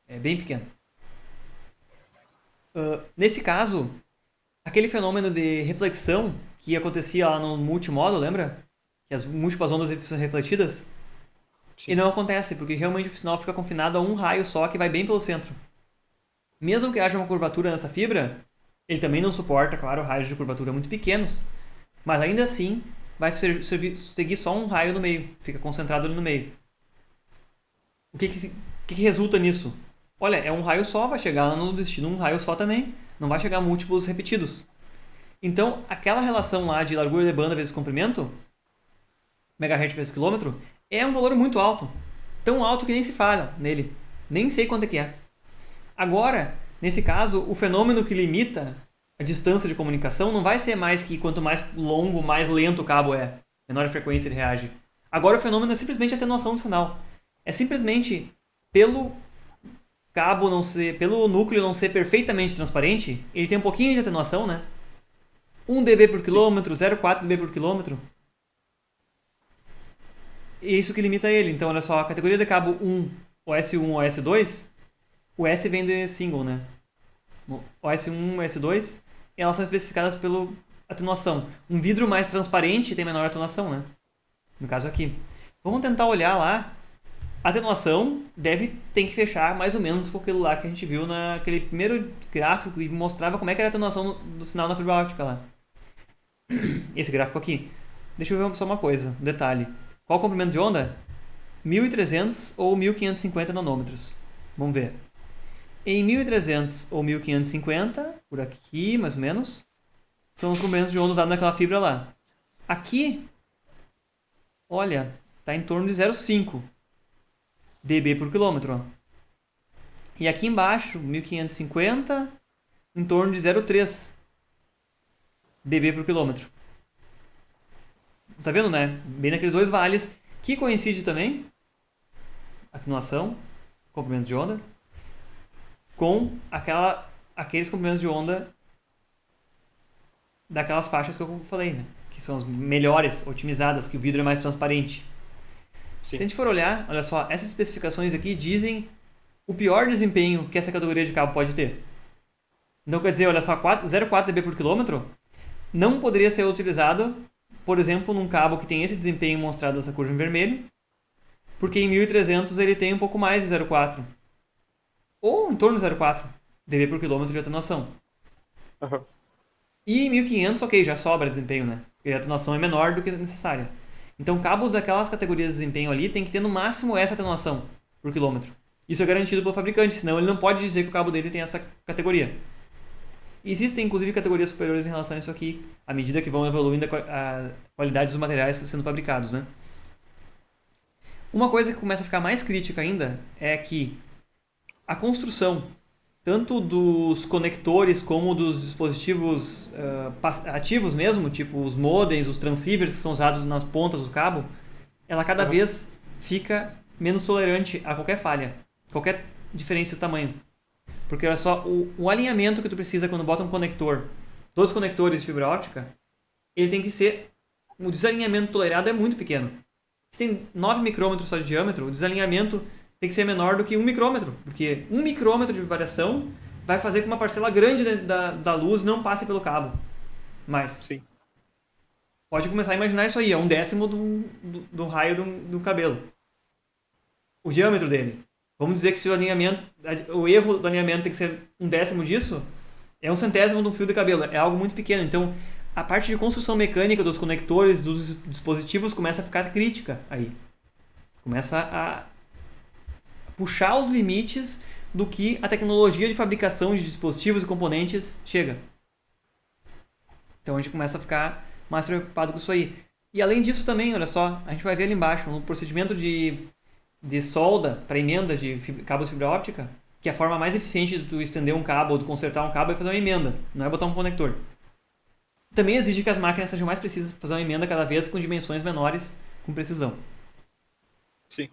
É bem pequeno. Nesse caso, aquele fenômeno de reflexão que acontecia lá no multimodo, lembra? Que as múltiplas ondas são refletidas. Sim. E não acontece, porque realmente o sinal fica confinado a um raio só que vai bem pelo centro. Mesmo que haja uma curvatura nessa fibra, ele também não suporta, claro, raios de curvatura muito pequenos, mas ainda assim vai seguir só um raio no meio, fica concentrado ali no meio. O que resulta nisso? Olha, é um raio só, vai chegar lá no destino um raio só também, não vai chegar múltiplos repetidos. Então, aquela relação lá de largura de banda vezes comprimento, megahertz vezes quilômetro, é um valor muito alto. Tão alto que nem se fala nele. Nem sei quanto é que é. Agora, nesse caso, o fenômeno que limita a distância de comunicação não vai ser mais que quanto mais longo, mais lento o cabo é. Menor a frequência ele reage. Agora o fenômeno é simplesmente a atenuação do sinal. É simplesmente pelo cabo não ser, pelo núcleo não ser perfeitamente transparente, ele tem um pouquinho de atenuação, né? 1 dB por quilômetro, 0,4 dB por quilômetro. E é isso que limita ele. Então, olha só, a categoria de cabo 1, o S1 ou S2, o S vem de single, né? O S1 e o S2 elas são especificadas pela atenuação. Um vidro mais transparente tem menor atenuação, né? No caso aqui. Vamos tentar olhar lá. A atenuação tem que fechar mais ou menos com aquilo lá que a gente viu naquele primeiro gráfico e mostrava como é que era a atenuação do sinal na fibra óptica lá. Esse gráfico aqui. Deixa eu ver só uma coisa, um detalhe. Qual o comprimento de onda? 1.300 ou 1.550 nanômetros. Vamos ver. Em 1.300 ou 1.550, por aqui mais ou menos, são os comprimentos de onda usados naquela fibra lá. Aqui, olha, está em torno de 0,5 dB por quilômetro. Ó. E aqui embaixo, 1.550, em torno de 0,3 dB por quilômetro. Está vendo, né? Bem naqueles dois vales, que coincide também, atenuação, comprimento de onda, com aqueles comprimentos de onda daquelas faixas que eu falei, né? Que são as melhores, otimizadas, que o vidro é mais transparente. Sim. Se a gente for olhar, olha só, essas especificações aqui dizem o pior desempenho que essa categoria de cabo pode ter. Então, quer dizer, olha só, 0,4 dB por quilômetro não poderia ser utilizado, por exemplo, num cabo que tem esse desempenho mostrado nessa curva em vermelho, porque em 1.300 ele tem um pouco mais de 0,4. Ou em torno de 0,4 dB por quilômetro de atenuação. Aham. E em 1.500, ok, já sobra desempenho, né? Porque a atenuação é menor do que necessária. Então, cabos daquelas categorias de desempenho ali tem que ter no máximo essa atenuação por quilômetro. Isso é garantido pelo fabricante, senão ele não pode dizer que o cabo dele tem essa categoria. Existem, inclusive, categorias superiores em relação a isso aqui, à medida que vão evoluindo a qualidade dos materiais sendo fabricados, né? Uma coisa que começa a ficar mais crítica ainda é que a construção, tanto dos conectores como dos dispositivos ativos mesmo, tipo os modems, os transceivers que são usados nas pontas do cabo, ela cada vez fica menos tolerante a qualquer falha, qualquer diferença de tamanho. Porque olha só, o alinhamento que tu precisa quando bota um conector, dois conectores de fibra óptica, ele tem que ser, o desalinhamento tolerado é muito pequeno. Se tem 9 micrômetros só de diâmetro, o desalinhamento tem que ser menor do que 1 micrômetro, porque 1 micrômetro de variação vai fazer com que uma parcela grande da luz não passe pelo cabo. Mas Sim. pode começar a imaginar isso aí, é 1/10 do raio do cabelo. O diâmetro dele. Vamos dizer que se o erro do alinhamento tem que ser 1/10 disso, é 1/100º de um fio de cabelo, é algo muito pequeno. Então, a parte de construção mecânica dos conectores, dos dispositivos, começa a ficar crítica aí. Começa a puxar os limites do que a tecnologia de fabricação de dispositivos e componentes chega. Então a gente começa a ficar mais preocupado com isso aí. E além disso também, olha só, a gente vai ver ali embaixo, no procedimento de solda para emenda de cabos de fibra óptica, que é a forma mais eficiente de tu estender um cabo ou de consertar um cabo é fazer uma emenda, não é botar um conector. Também exige que as máquinas sejam mais precisas para fazer uma emenda cada vez com dimensões menores, com precisão. Sim.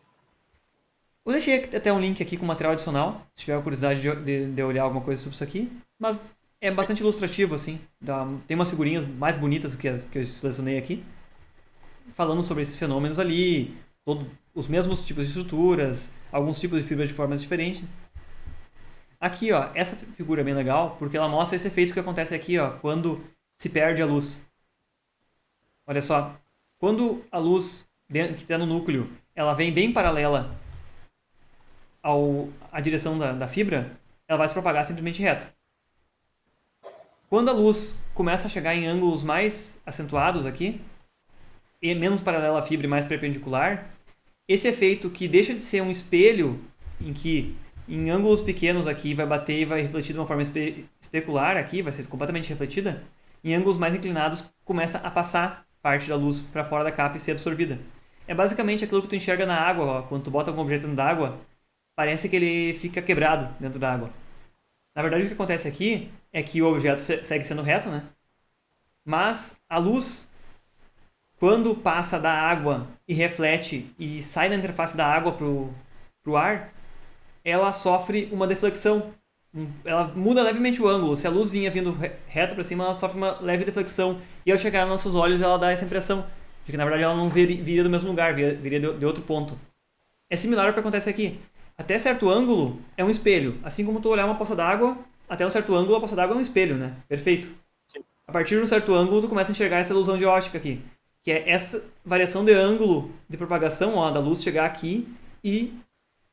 Eu deixei até um link aqui com material adicional, se tiver curiosidade de olhar alguma coisa sobre isso aqui. Mas é bastante ilustrativo, assim. Tem umas figurinhas mais bonitas que as que eu selecionei aqui, falando sobre esses fenômenos ali, os mesmos tipos de estruturas, alguns tipos de fibra de formas diferentes. Aqui, ó, essa figura é bem legal, porque ela mostra esse efeito que acontece aqui, ó, quando se perde a luz. Olha só, quando a luz que está no núcleo, ela vem bem paralela à direção da fibra, ela vai se propagar simplesmente reto. Quando a luz começa a chegar em ângulos mais acentuados aqui, e menos paralela à fibra e mais perpendicular, esse efeito que deixa de ser um espelho, em que em ângulos pequenos aqui vai bater e vai refletir de uma forma especular aqui, vai ser completamente refletida, em ângulos mais inclinados começa a passar parte da luz para fora da capa e ser absorvida. É basicamente aquilo que tu enxerga na água, ó, quando tu bota algum objeto dentro da água, parece que ele fica quebrado dentro da água. Na verdade, o que acontece aqui é que o objeto segue sendo reto, né? Mas a luz, quando passa da água e reflete e sai da interface da água pro ar, ela sofre uma deflexão. Ela muda levemente o ângulo. Se a luz vinha vindo reto para cima, ela sofre uma leve deflexão. E ao chegar nos nossos olhos, ela dá essa impressão de que, na verdade, ela não viria do mesmo lugar, viria de outro ponto. É similar ao que acontece aqui. Até certo ângulo é um espelho. Assim como tu olhar uma poça d'água, até um certo ângulo a poça d'água é um espelho, né? Perfeito. A partir de um certo ângulo, tu começa a enxergar essa ilusão de ótica aqui, que é essa variação de ângulo de propagação, ó, da luz chegar aqui e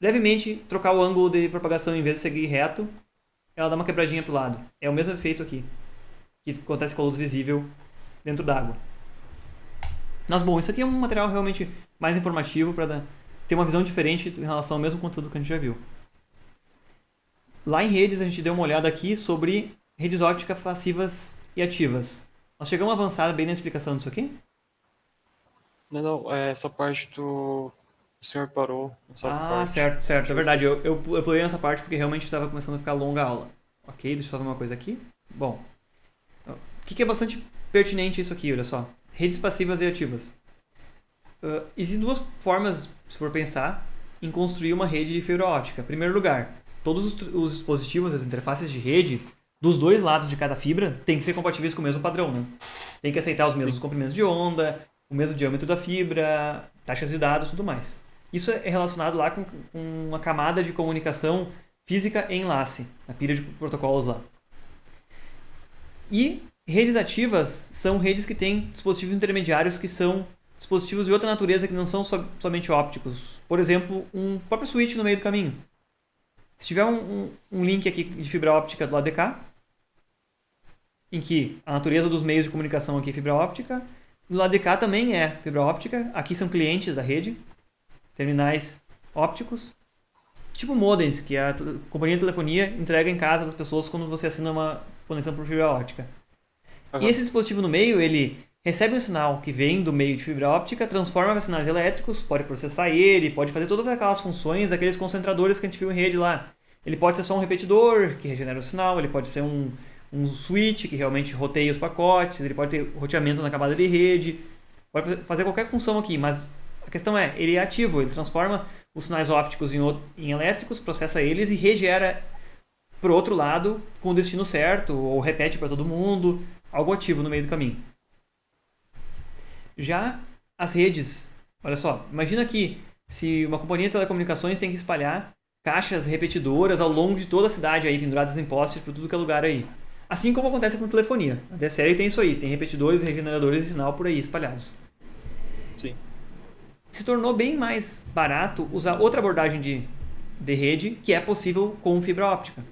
levemente trocar o ângulo de propagação em vez de seguir reto, ela dá uma quebradinha pro lado. É o mesmo efeito aqui, que acontece com a luz visível dentro d'água. Mas bom, isso aqui é um material realmente mais informativo para ter uma visão diferente em relação ao mesmo conteúdo que a gente já viu. Lá em redes a gente deu uma olhada aqui sobre redes ópticas passivas e ativas. Nós chegamos a avançar bem na explicação disso aqui? Não, essa parte do... O senhor parou nessa parte. Certo. É verdade, eu pulei nessa parte porque realmente estava começando a ficar longa a aula. Ok, deixa eu só ver uma coisa aqui. Bom, o que é bastante pertinente isso aqui, olha só. Redes passivas e ativas. Existem duas formas, se for pensar, em construir uma rede de fibra óptica. Em primeiro lugar, todos os dispositivos, as interfaces de rede, dos dois lados de cada fibra, tem que ser compatíveis com o mesmo padrão, né? Tem que aceitar os mesmos comprimentos de onda, o mesmo diâmetro da fibra, taxas de dados e tudo mais. Isso é relacionado lá com uma camada de comunicação física em enlace, a pilha de protocolos lá. E redes ativas são redes que têm dispositivos intermediários que são dispositivos de outra natureza que não são somente ópticos. Por exemplo, um próprio switch no meio do caminho. Se tiver um link aqui de fibra óptica do lado de cá, em que a natureza dos meios de comunicação aqui é fibra óptica, do lado de cá também é fibra óptica, aqui são clientes da rede, terminais ópticos, tipo modems, que a companhia de telefonia entrega em casa das pessoas quando você assina uma conexão por fibra óptica. Uhum. E esse dispositivo no meio, ele recebe um sinal que vem do meio de fibra óptica, transforma em sinais elétricos, pode processar ele, pode fazer todas aquelas funções daqueles concentradores que a gente viu em rede lá. Ele pode ser só um repetidor, que regenera o sinal, ele pode ser um switch, que realmente roteia os pacotes, ele pode ter roteamento na camada de rede, pode fazer qualquer função aqui, mas a questão é, ele é ativo, ele transforma os sinais ópticos em elétricos, processa eles e regera para o outro lado com o destino certo, ou repete para todo mundo, algo ativo no meio do caminho. Já as redes, olha só, imagina que se uma companhia de telecomunicações tem que espalhar caixas repetidoras ao longo de toda a cidade aí, penduradas em postes por tudo que é lugar aí. Assim como acontece com telefonia. A DSL tem isso aí, tem repetidores e regeneradores de sinal por aí espalhados. Sim. Se tornou bem mais barato usar outra abordagem de rede que é possível com fibra óptica.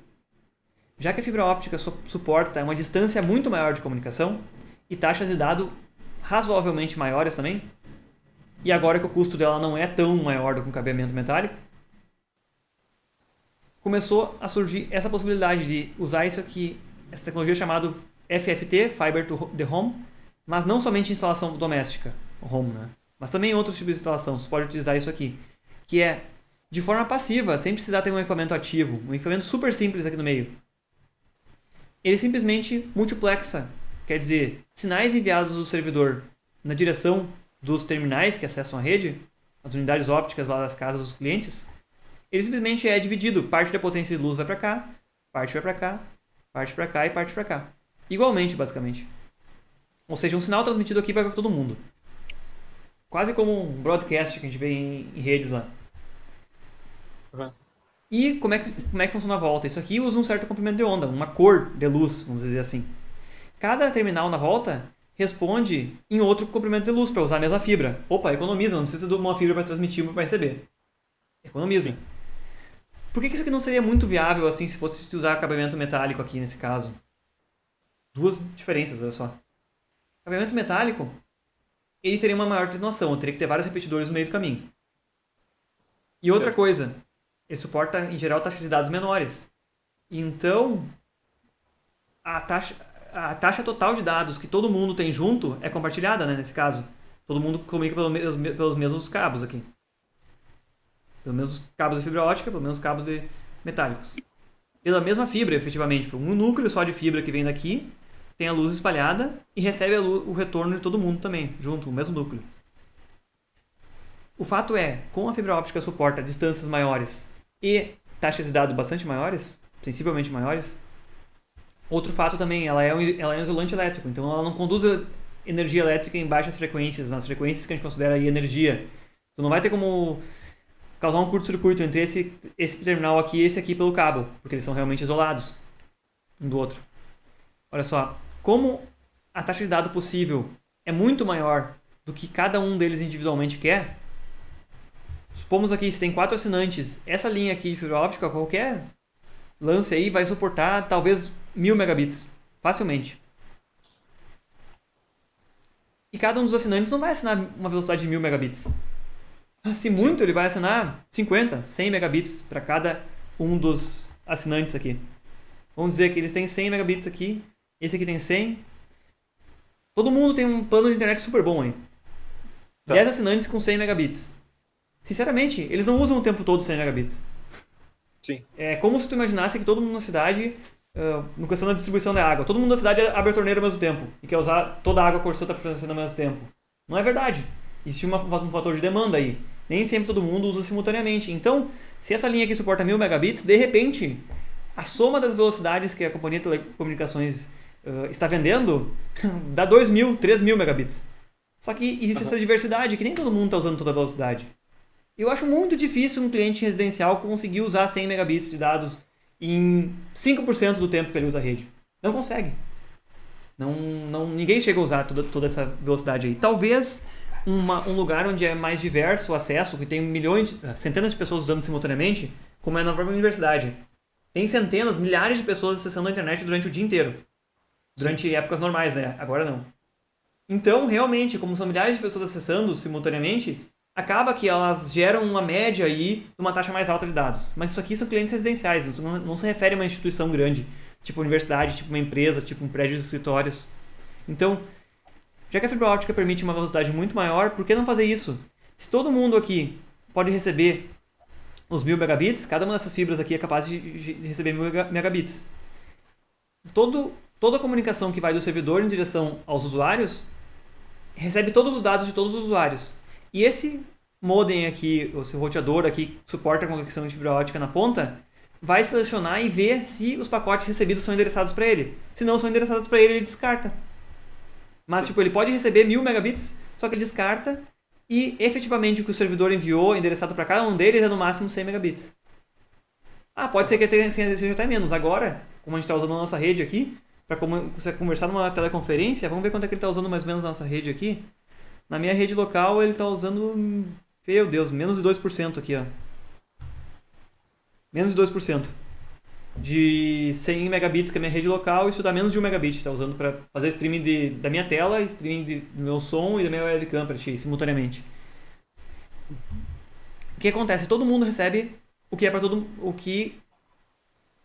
Já que a fibra óptica suporta uma distância muito maior de comunicação e taxas de dado razoavelmente maiores também, e agora que o custo dela não é tão maior do que um cabeamento metálico, começou a surgir essa possibilidade de usar isso aqui, essa tecnologia chamada FFT, Fiber to the Home, mas não somente em instalação doméstica, home, né? Mas também em outros tipos de instalação, você pode utilizar isso aqui, que é de forma passiva, sem precisar ter um equipamento ativo, um equipamento super simples aqui no meio. Ele simplesmente multiplexa, quer dizer, sinais enviados do servidor na direção dos terminais que acessam a rede, as unidades ópticas lá das casas dos clientes, ele simplesmente é dividido, parte da potência de luz vai para cá, parte vai para cá, parte para cá e parte para cá. Igualmente, basicamente. Ou seja, um sinal transmitido aqui vai para todo mundo. Quase como um broadcast que a gente vê em redes lá. Uhum. E como é que funciona a volta? Isso aqui usa um certo comprimento de onda, uma cor de luz, vamos dizer assim. Cada terminal na volta responde em outro comprimento de luz para usar a mesma fibra. Opa, economiza, não precisa de uma fibra para transmitir e uma para receber. Economiza. Sim. Por que isso aqui não seria muito viável assim se fosse usar cabeamento metálico aqui nesse caso? Duas diferenças, olha só. Cabeamento metálico, ele teria uma maior atenuação, teria que ter vários repetidores no meio do caminho. E outra coisa, ele suporta em geral taxas de dados menores. Então, a taxa total de dados que todo mundo tem junto é compartilhada, né, nesse caso. Todo mundo comunica pelos mesmos cabos aqui. Pelos mesmos cabos de fibra ótica, pelos mesmos cabos metálicos. Pela mesma fibra, efetivamente. Um núcleo só de fibra que vem daqui, tem a luz espalhada e recebe o retorno de todo mundo também, junto, o mesmo núcleo. O fato é, como a fibra óptica suporta distâncias maiores e taxas de dados bastante maiores, sensivelmente maiores, outro fato também, ela é um isolante elétrico, então ela não conduz energia elétrica em baixas frequências, nas frequências que a gente considera aí energia. Tu não vai ter como causar um curto-circuito entre esse terminal aqui e esse aqui pelo cabo, porque eles são realmente isolados um do outro. Olha só, como a taxa de dado possível é muito maior do que cada um deles individualmente quer, supomos aqui, se tem 4 assinantes, essa linha aqui de fibra óptica, qualquer lance aí vai suportar talvez 1000 megabits, facilmente. E cada um dos assinantes não vai assinar uma velocidade de 1000 megabits. Se muito, ele vai assinar 50, 100 megabits para cada um dos assinantes aqui. Vamos dizer que eles têm 100 megabits aqui, esse aqui tem 100. Todo mundo tem um plano de internet super bom aí. 10 assinantes com 100 megabits. Sinceramente, eles não usam o tempo todo 100 megabits. Sim. É como se tu imaginasse que todo mundo na cidade, no questão da distribuição da água, todo mundo na cidade abre a torneira ao mesmo tempo e quer usar toda a água que o está fornecendo ao mesmo tempo. Não é verdade. Existe um fator de demanda aí. Nem sempre todo mundo usa simultaneamente. Então, se essa linha aqui suporta 1000 megabits, de repente, a soma das velocidades que a companhia de telecomunicações está vendendo dá 2000, 3000 megabits. Só que existe essa diversidade, que nem todo mundo está usando toda a velocidade. Eu acho muito difícil um cliente residencial conseguir usar 100 megabits de dados em 5% do tempo que ele usa a rede. Não consegue. Ninguém chega a usar toda essa velocidade aí. Talvez um lugar onde é mais diverso o acesso, que tem centenas de pessoas usando simultaneamente, como é na própria universidade. Tem centenas, milhares de pessoas acessando a internet durante o dia inteiro. Durante épocas normais, né? Agora não. Então, realmente, como são milhares de pessoas acessando simultaneamente, acaba que elas geram uma média aí de uma taxa mais alta de dados. Mas isso aqui são clientes residenciais, não se refere a uma instituição grande, tipo universidade, tipo uma empresa, tipo um prédio de escritórios. Então, já que a fibra óptica permite uma velocidade muito maior, por que não fazer isso? Se todo mundo aqui pode receber os 1000 megabits, cada uma dessas fibras aqui é capaz de receber 1000 megabits. Toda a comunicação que vai do servidor em direção aos usuários recebe todos os dados de todos os usuários. E esse modem aqui, esse roteador aqui, que suporta a conexão de fibra óptica na ponta, vai selecionar e ver se os pacotes recebidos são endereçados para ele. Se não são endereçados para ele, ele descarta. Mas ele pode receber 1000 megabits, só que ele descarta e efetivamente o que o servidor enviou endereçado para cada um deles é no máximo 100 megabits. Pode ser que seja até menos. Agora, como a gente está usando a nossa rede aqui, para você conversar numa teleconferência, vamos ver quanto é que ele está usando mais ou menos a nossa rede aqui. Na minha rede local ele está usando, meu Deus, menos de 2% aqui, ó. Menos de 2%. De 100 megabits que é a minha rede local, isso dá menos de 1 megabit. Está usando para fazer streaming da minha tela, streaming do meu som e da minha webcam para ti, simultaneamente. O que acontece? Todo mundo recebe o que é para todo o que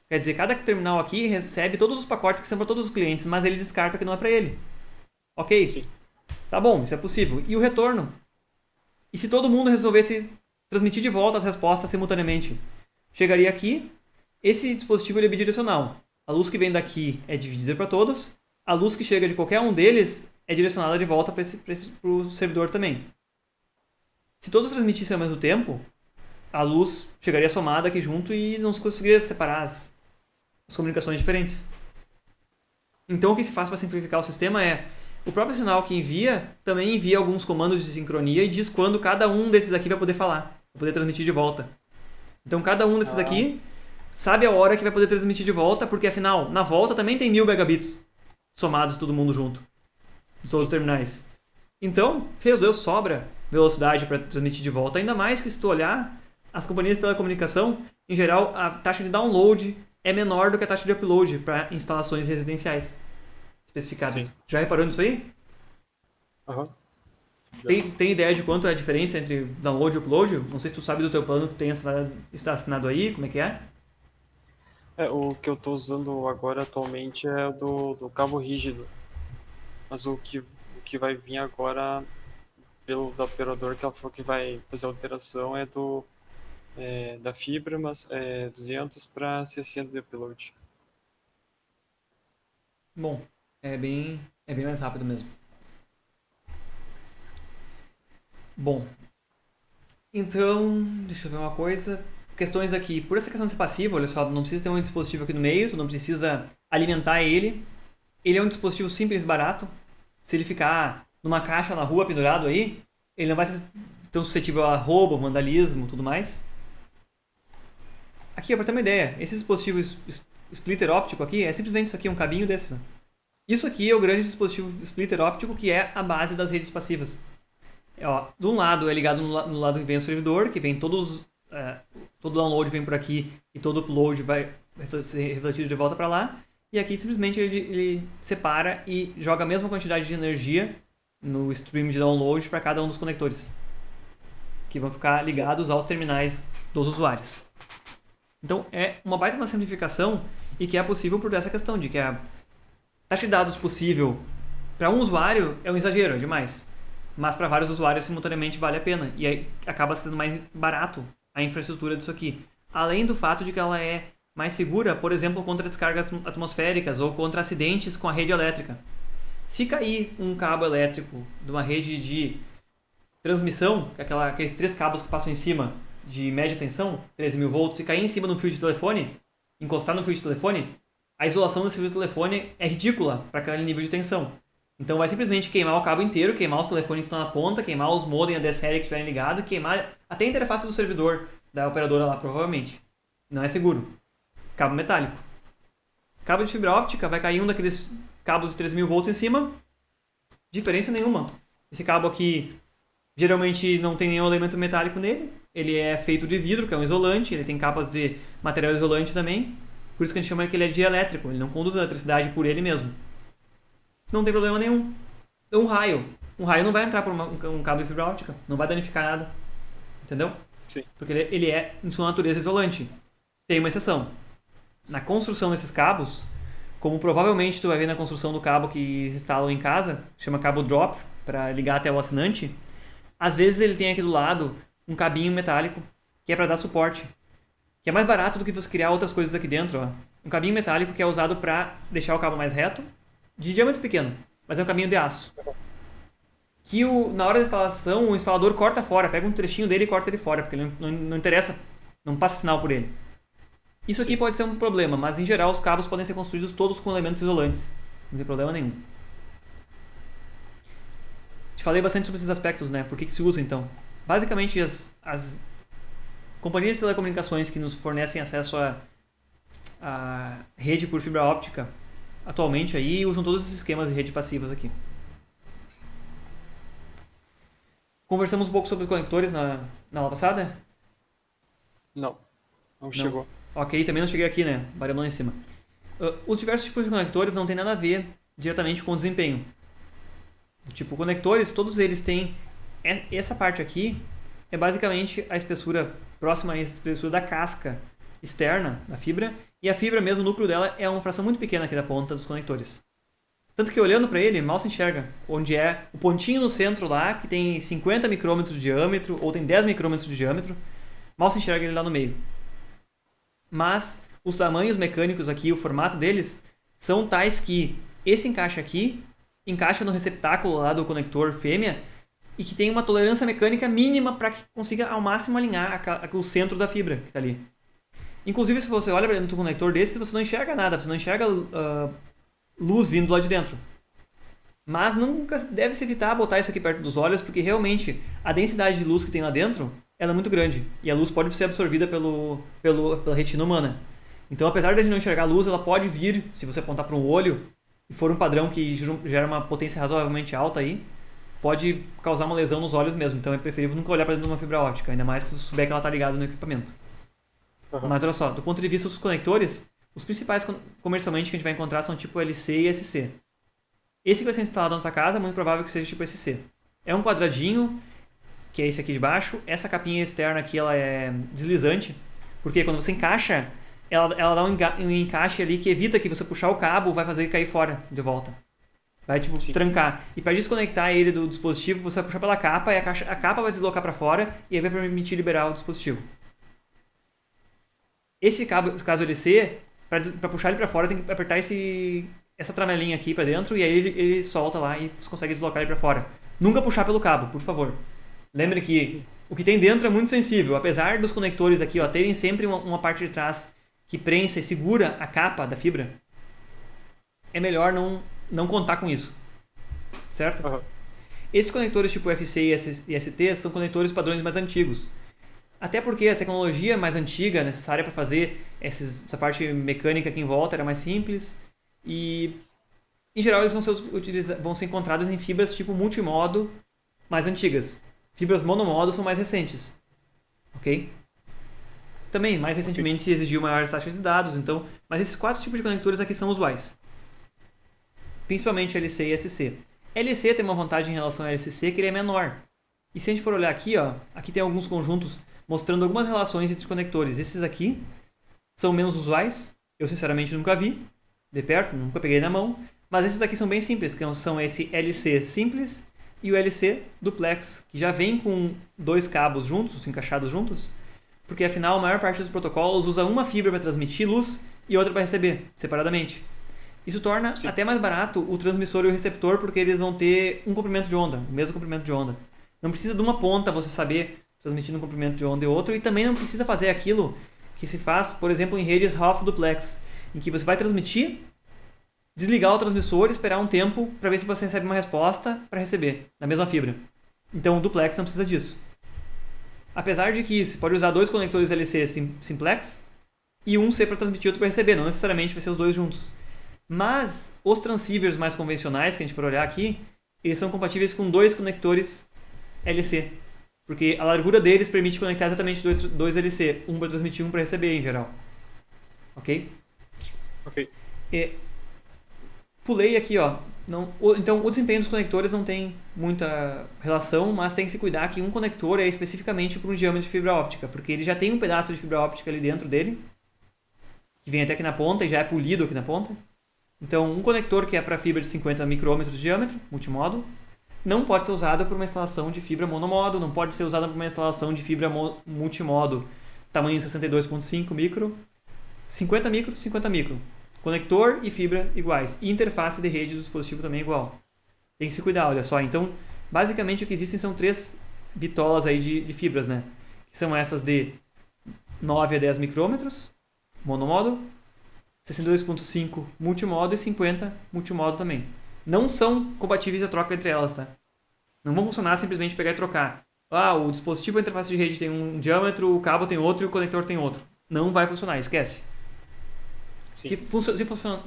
quer dizer, cada terminal aqui recebe todos os pacotes que são para todos os clientes, mas ele descarta que não é para ele. Ok? Sim. Tá bom, isso é possível. E o retorno? E se todo mundo resolvesse transmitir de volta as respostas simultaneamente? Chegaria aqui, esse dispositivo ele é bidirecional. A luz que vem daqui é dividida para todos, a luz que chega de qualquer um deles é direcionada de volta para o servidor também. Se todos transmitissem ao mesmo tempo, a luz chegaria somada aqui junto e não se conseguiria separar as comunicações diferentes. Então o que se faz para simplificar o sistema é o próprio sinal que envia também envia alguns comandos de sincronia e diz quando cada um desses aqui vai poder falar, vai poder transmitir de volta. Então cada um desses aqui sabe a hora que vai poder transmitir de volta, porque afinal, na volta também tem 1000 megabits somados todo mundo junto, de todos os terminais. Então, sobra velocidade para transmitir de volta, ainda mais que se tu olhar, as companhias de telecomunicação, em geral, a taxa de download é menor do que a taxa de upload para instalações residenciais especificadas. Sim. Já reparou nisso aí? Aham. Tem ideia de quanto é a diferença entre download e upload? Não sei se tu sabe do teu plano que está assinado aí, como é que é? O que eu estou usando agora atualmente é do cabo rígido. Mas o que vai vir agora da operadora que ela falou que vai fazer a alteração é da fibra, mas 200 para 60 de upload. Bom, é bem mais rápido mesmo. Bom, então, deixa eu ver uma coisa. Questões aqui. Por essa questão de ser passivo, olha só, não precisa ter um dispositivo aqui no meio, tu não precisa alimentar ele. Ele é um dispositivo simples e barato. Se ele ficar numa caixa na rua pendurado aí, ele não vai ser tão suscetível a roubo, vandalismo, tudo mais. Aqui, para ter uma ideia, esse dispositivo splitter óptico aqui é simplesmente isso aqui, um cabinho desse. Isso aqui é o grande dispositivo splitter óptico, que é a base das redes passivas. Ó, de um lado é ligado no lado que vem o servidor, que vem todo download vem por aqui e todo upload vai ser refletido de volta para lá. E aqui simplesmente ele separa e joga a mesma quantidade de energia no stream de download para cada um dos conectores, que vão ficar ligados aos terminais dos usuários. Então é uma baita uma simplificação e que é possível por essa questão de que a taxa de dados possível para um usuário é um exagero, é demais. Mas para vários usuários simultaneamente vale a pena. E aí acaba sendo mais barato a infraestrutura disso aqui. Além do fato de que ela é mais segura, por exemplo, contra descargas atmosféricas ou contra acidentes com a rede elétrica. Se cair um cabo elétrico de uma rede de transmissão, aqueles 3 cabos que passam em cima de média tensão, 13.000 volts, se cair em cima de um fio de telefone, encostar no fio de telefone, a isolação desse fio de telefone é ridícula para aquele nível de tensão. Então vai simplesmente queimar o cabo inteiro, queimar os telefones que estão na ponta, queimar os modem ADSL que estiverem ligados, queimar até a interface do servidor da operadora lá, provavelmente. Não é seguro. Cabo metálico. Cabo de fibra óptica, vai cair um daqueles cabos de 3.000 volts em cima, diferença nenhuma. Esse cabo aqui geralmente não tem nenhum elemento metálico nele, ele é feito de vidro, que é um isolante, ele tem capas de material isolante também, por isso que a gente chama que ele é dielétrico, ele não conduz eletricidade por ele mesmo. Não tem problema nenhum. Um raio não vai entrar por um cabo de fibra óptica, não vai danificar nada, entendeu? Sim. Porque ele é, em sua natureza, isolante. Tem uma exceção. Na construção desses cabos, como provavelmente tu vai ver na construção do cabo que se instalam em casa, chama cabo drop, para ligar até o assinante, às vezes ele tem aqui do lado um cabinho metálico, que é para dar suporte, que é mais barato do que você criar outras coisas aqui dentro. Ó. Um cabinho metálico que é usado para deixar o cabo mais reto, de diâmetro pequeno, mas é um cabinho de aço. Que na hora da instalação, o instalador corta fora, pega um trechinho dele e corta ele fora, porque ele não interessa, não passa sinal por ele. Isso aqui pode ser um problema, mas em geral os cabos podem ser construídos todos com elementos isolantes. Não tem problema nenhum. Te falei bastante sobre esses aspectos, né? Por que se usa então? Basicamente as companhias de telecomunicações que nos fornecem acesso à rede por fibra óptica atualmente aí usam todos esses esquemas de rede passivas aqui. Conversamos um pouco sobre os conectores na aula passada? Não chegou. Ok, também não cheguei aqui, né? Variando lá em cima. Os diversos tipos de conectores não tem nada a ver diretamente com o desempenho. Tipo, conectores, todos eles têm... Essa parte aqui é basicamente a espessura próxima à espessura da casca externa da fibra, e a fibra mesmo, o núcleo dela, é uma fração muito pequena aqui da ponta dos conectores. Tanto que olhando para ele, mal se enxerga onde é o pontinho no centro lá, que tem 50 micrômetros de diâmetro, ou tem 10 micrômetros de diâmetro, mal se enxerga ele lá no meio. Mas os tamanhos mecânicos aqui, o formato deles, são tais que esse encaixe aqui encaixa no receptáculo lá do conector fêmea e que tem uma tolerância mecânica mínima para que consiga ao máximo alinhar o centro da fibra que está ali. Inclusive, se você olha para dentro do conector desses, você não enxerga nada, você não enxerga luz vindo lá de dentro. Mas nunca deve se evitar botar isso aqui perto dos olhos, porque realmente a densidade de luz que tem lá dentro ela é muito grande. E a luz pode ser absorvida pela retina humana. Então, apesar de a gente não enxergar a luz, ela pode vir, se você apontar para um olho, e for um padrão que gera uma potência razoavelmente alta aí, pode causar uma lesão nos olhos mesmo. Então é preferível nunca olhar para dentro de uma fibra óptica, ainda mais que você souber que ela está ligada no equipamento. Uhum. Mas olha só, do ponto de vista dos conectores, os principais comercialmente que a gente vai encontrar são tipo LC e SC. Esse que vai ser instalado na tua casa é muito provável que seja tipo SC. É um quadradinho, que é esse aqui de baixo. Essa capinha externa aqui ela é deslizante, porque quando você encaixa, ela dá um encaixe ali que evita que você puxar o cabo vai fazer ele cair fora de volta. Vai tipo trancar. E para desconectar ele do dispositivo, você vai puxar pela capa e a capa vai deslocar para fora e aí vai permitir liberar o dispositivo. Esse cabo, no caso LC, para puxar ele para fora tem que apertar essa tramelinha aqui para dentro e aí ele solta lá e você consegue deslocar ele para fora. Nunca puxar pelo cabo, por favor. Lembre que o que tem dentro é muito sensível. Apesar dos conectores aqui terem sempre uma parte de trás que prensa e segura a capa da fibra, é melhor não contar com isso. Certo? Uhum. Esses conectores tipo FC e ST são conectores padrões mais antigos. Até porque a tecnologia mais antiga, necessária para fazer essa parte mecânica aqui em volta, era mais simples. E Em geral, eles vão ser encontrados em fibras tipo multimodo mais antigas. Fibras monomodo são mais recentes. Ok? Também, mais recentemente, se exigiu maiores taxas de dados. Então, mas esses 4 tipos de conectores aqui são usuais. Principalmente LC e SC. LC tem uma vantagem em relação a LCC, que ele é menor. E se a gente for olhar aqui, ó, aqui tem alguns conjuntos mostrando algumas relações entre conectores. Esses aqui são menos usuais. Eu, sinceramente, nunca vi de perto, nunca peguei na mão. Mas esses aqui são bem simples, que são esse LC simples e o LC duplex, que já vem com 2 cabos juntos, encaixados juntos, porque afinal a maior parte dos protocolos usa uma fibra para transmitir luz e outra para receber, separadamente. Isso torna até mais barato o transmissor e o receptor, porque eles vão ter um comprimento de onda, o mesmo comprimento de onda. Não precisa de uma ponta você saber transmitir um comprimento de onda e outro, e também não precisa fazer aquilo que se faz, por exemplo, em redes half duplex, em que você vai transmitir, desligar o transmissor e esperar um tempo para ver se você recebe uma resposta para receber, na mesma fibra. Então o duplex não precisa disso. Apesar de que você pode usar 2 conectores LC simplex e um C para transmitir e outro para receber, não necessariamente vai ser os 2 juntos. Mas os transceivers mais convencionais, que a gente for olhar aqui, eles são compatíveis com 2 conectores LC. Porque a largura deles permite conectar exatamente 2 LC, um para transmitir e um para receber em geral. Ok? Ok. Pulei aqui, ó. Então, o desempenho dos conectores não tem muita relação, mas tem que se cuidar que um conector é especificamente para um diâmetro de fibra óptica, porque ele já tem um pedaço de fibra óptica ali dentro dele, que vem até aqui na ponta e já é polido aqui na ponta. Então, um conector que é para fibra de 50 micrômetros de diâmetro, multimodo, não pode ser usado para uma instalação de fibra monomodo, não pode ser usado para uma instalação de fibra multimodo, tamanho 62.5 micro, 50 micro, 50 micro. Conector e fibra iguais. E interface de rede do dispositivo também igual. Tem que se cuidar, olha só. Então, basicamente o que existem são 3 bitolas aí de fibras, né? Que são essas de 9 a 10 micrômetros, monomodo, 62.5 multimodo e 50 multimodo também. Não são compatíveis a troca entre elas, tá? Não vão funcionar simplesmente pegar e trocar. Ah, o dispositivo, a interface de rede tem um diâmetro, o cabo tem outro e o conector tem outro. Não vai funcionar, esquece. Se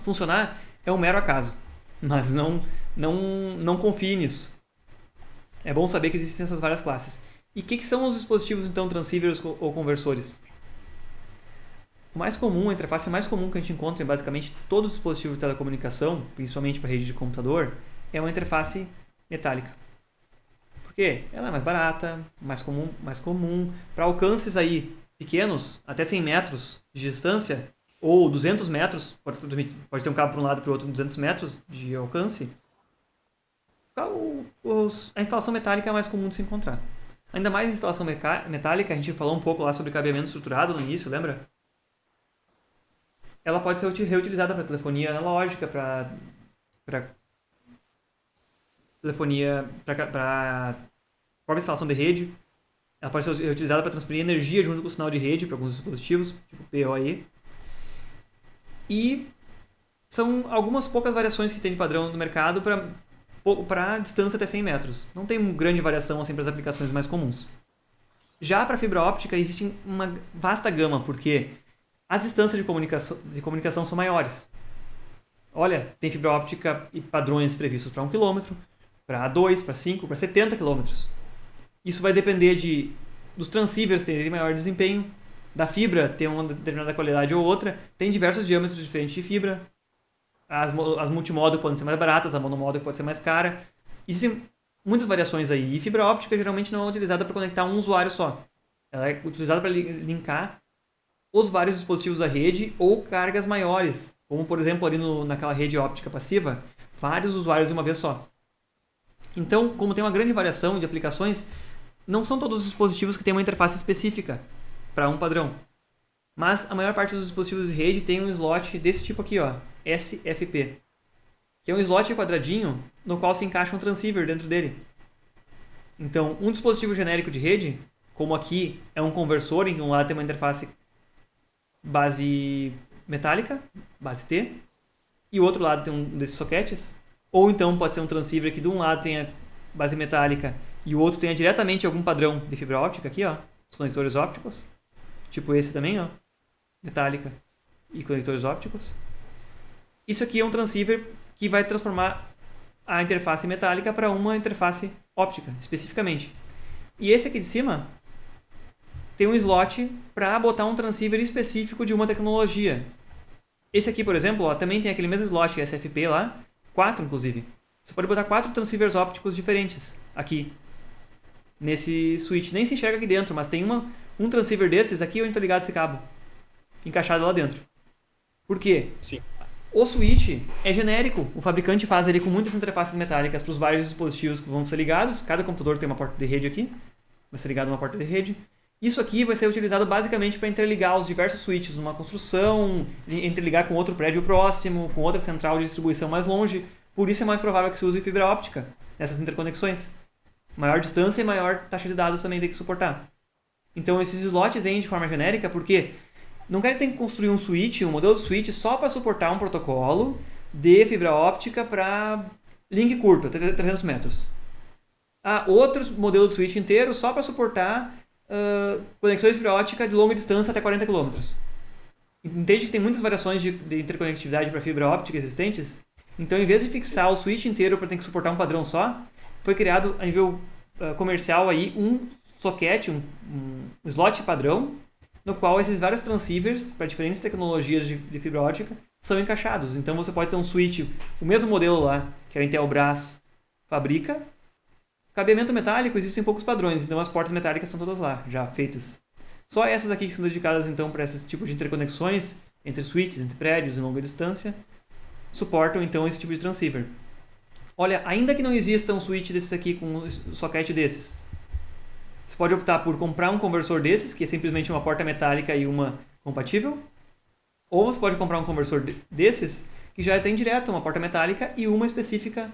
funcionar, é um mero acaso. Mas não confie nisso. É bom saber que existem essas várias classes. E o que são os dispositivos, então, transceivers ou conversores? O mais comum, a interface mais comum que a gente encontra em basicamente todos os dispositivos de telecomunicação, principalmente para rede de computador, é uma interface metálica. Por quê? Ela é mais barata, mais comum. Para alcances aí pequenos, até 100 metros de distância, ou 200 metros, pode ter um cabo para um lado e para o outro, 200 metros de alcance, a instalação metálica é mais comum de se encontrar. Ainda mais a instalação metálica, a gente falou um pouco lá sobre cabeamento estruturado no início, lembra? Ela pode ser reutilizada para telefonia analógica, para telefonia, para própria instalação de rede. Ela pode ser reutilizada para transferir energia junto com o sinal de rede para alguns dispositivos, tipo PoE. E são algumas poucas variações que tem de padrão no mercado para distância até 100 metros. Não tem grande variação assim para as aplicações mais comuns. Já para fibra óptica existe uma vasta gama, porque as distâncias de comunicação são maiores. Olha, tem fibra óptica e padrões previstos para 1 km, para 2, para 5, para 70 km. Isso vai depender dos transceivers terem maior desempenho, da fibra ter uma determinada qualidade ou outra. Tem diversos diâmetros diferentes de fibra. As multimodo podem ser mais baratas, a monomodo pode ser mais cara. Existem muitas variações aí. E fibra óptica geralmente não é utilizada para conectar um usuário só. Ela é utilizada para linkar os vários dispositivos da rede ou cargas maiores. Como, por exemplo, ali naquela rede óptica passiva, vários usuários de uma vez só. Então, como tem uma grande variação de aplicações, não são todos os dispositivos que têm uma interface específica para um padrão. Mas a maior parte dos dispositivos de rede tem um slot desse tipo aqui, ó, SFP, que é um slot quadradinho no qual se encaixa um transceiver dentro dele. Então, um dispositivo genérico de rede, como aqui é um conversor, em que um lado tem uma interface base metálica, base T, e o outro lado tem um desses soquetes, ou então pode ser um transceiver que de um lado tem a base metálica e o outro tenha diretamente algum padrão de fibra óptica aqui, ó, os conectores ópticos, tipo esse também, ó, metálica e conectores ópticos. Isso aqui é um transceiver que vai transformar a interface metálica para uma interface óptica, especificamente. E esse aqui de cima tem um slot para botar um transceiver específico de uma tecnologia. Esse aqui, por exemplo, ó, também tem aquele mesmo slot SFP lá, 4 inclusive. Você pode botar 4 transceivers ópticos diferentes aqui, nesse switch. Nem se enxerga aqui dentro, mas tem um transceiver desses aqui onde está ligado esse cabo, encaixado lá dentro. Por quê? Sim. O switch é genérico. O fabricante faz ele com muitas interfaces metálicas para os vários dispositivos que vão ser ligados. Cada computador tem uma porta de rede aqui. Vai ser ligado a uma porta de rede. Isso aqui vai ser utilizado basicamente para interligar os diversos switches numa construção, interligar com outro prédio próximo, com outra central de distribuição mais longe. Por isso é mais provável que se use fibra óptica nessas interconexões. Maior distância e maior taxa de dados também tem que suportar. Então esses slots vêm de forma genérica porque não quero ter que construir um switch, um modelo de switch só para suportar um protocolo de fibra óptica para link curto, até 300 metros. Outro modelo de switch inteiro só para suportar conexões de fibra óptica de longa distância até 40 km. Entende que tem muitas variações de interconectividade para fibra óptica existentes? Então, em vez de fixar o switch inteiro para ter que suportar um padrão só, foi criado a nível comercial aí um socket, um slot padrão, no qual esses vários transceivers para diferentes tecnologias de fibra óptica são encaixados. Então você pode ter um switch, o mesmo modelo lá que a Intelbras fabrica. Cabeamento metálico, existem poucos padrões, então as portas metálicas são todas lá, já feitas. Só essas aqui que são dedicadas então para esses tipos de interconexões entre switches, entre prédios em longa distância, suportam então esse tipo de transceiver. Olha, ainda que não exista um switch desses aqui com um socket desses, você pode optar por comprar um conversor desses, que é simplesmente uma porta metálica e uma compatível. Ou você pode comprar um conversor desses, que já tem direto uma porta metálica e uma específica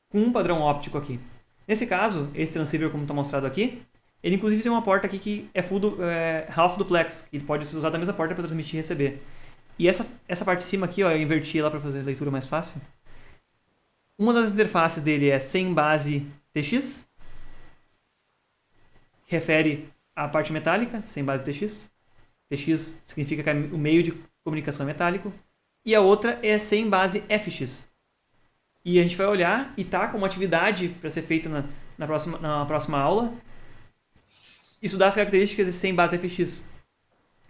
com um padrão óptico aqui. Nesse caso, esse transceiver, como está mostrado aqui, ele inclusive tem uma porta aqui que é half duplex, que pode ser usada a mesma porta para transmitir e receber. E essa parte de cima aqui, ó, eu inverti ela para fazer a leitura mais fácil. Uma das interfaces dele é sem base TX, refere à parte metálica, sem base TX. TX significa que o meio de comunicação é metálico. E a outra é sem base FX. E a gente vai olhar e tá com uma atividade para ser feita na próxima aula. Estudar as características de sem base FX.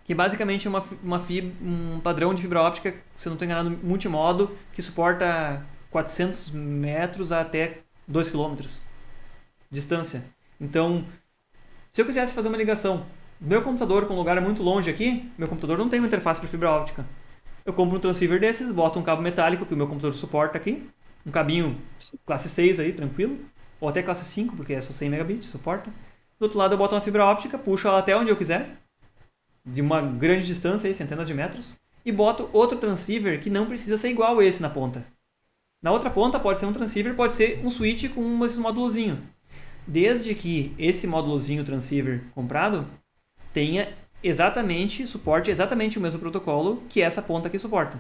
Que basicamente é um padrão de fibra óptica, se eu não estou enganado, multimodo, que suporta 400 metros até 2 km de distância. Então, se eu quisesse fazer uma ligação do meu computador com um lugar muito longe aqui, meu computador não tem uma interface para fibra óptica. Eu compro um transceiver desses, boto um cabo metálico que o meu computador suporta aqui, um cabinho classe 6 aí, tranquilo, ou até classe 5, porque é só 100 megabits, suporta. Do outro lado eu boto uma fibra óptica, puxo ela até onde eu quiser, de uma grande distância, aí, centenas de metros, e boto outro transceiver que não precisa ser igual a esse na ponta. Na outra ponta pode ser um transceiver, pode ser um switch com esse módulozinho. Desde que esse módulozinho transceiver comprado tenha suporte exatamente o mesmo protocolo que essa ponta aqui suporta.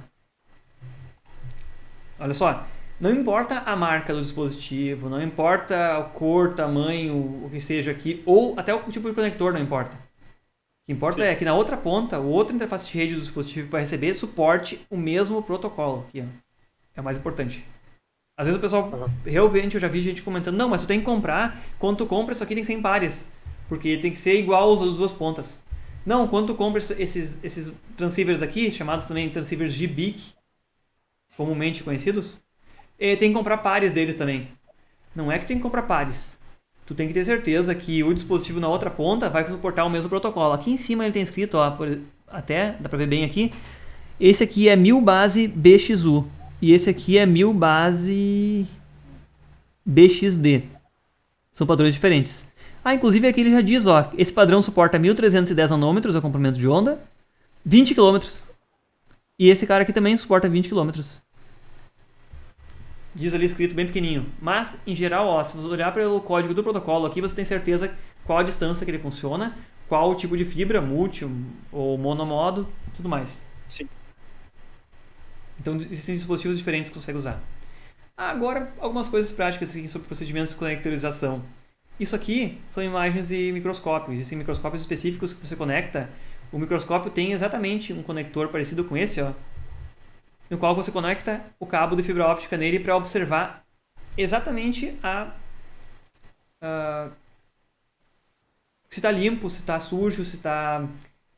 Olha só, não importa a marca do dispositivo, não importa a cor, tamanho, o que seja aqui, ou até o tipo de conector não importa. O que importa é que na outra ponta, a outra interface de rede do dispositivo para receber suporte o mesmo protocolo. Aqui, ó. É o mais importante. Às vezes o pessoal, realmente eu já vi gente comentando, não, mas tu tem que comprar, quando tu compra isso aqui tem que ser em pares, porque tem que ser igual às duas pontas. Não, quando tu compra esses transceivers aqui, chamados também transceivers GBIC, comumente conhecidos, tem que comprar pares deles também. Não é que tu tem que comprar pares. Tu tem que ter certeza que o dispositivo na outra ponta vai suportar o mesmo protocolo. Aqui em cima ele tem escrito, ó, até, dá pra ver bem aqui, esse aqui é 1000 base BXU. E esse aqui é 1000 base BXD. São padrões diferentes. Inclusive aqui ele já diz, ó, esse padrão suporta 1310 nanômetros, é o comprimento de onda, 20 km. E esse cara aqui também suporta 20 km. Diz ali escrito bem pequenininho. Mas, em geral, ó, se você olhar pelo código do protocolo aqui, você tem certeza qual a distância que ele funciona, qual o tipo de fibra, multi ou monomodo, tudo mais. Sim. Então, existem dispositivos diferentes que você consegue usar. Agora, algumas coisas práticas aqui sobre procedimentos de conectorização. Isso aqui são imagens de microscópio. Existem microscópios específicos que você conecta. O microscópio tem exatamente um conector parecido com esse, ó, no qual você conecta o cabo de fibra óptica nele para observar exatamente se está limpo, se está sujo, se está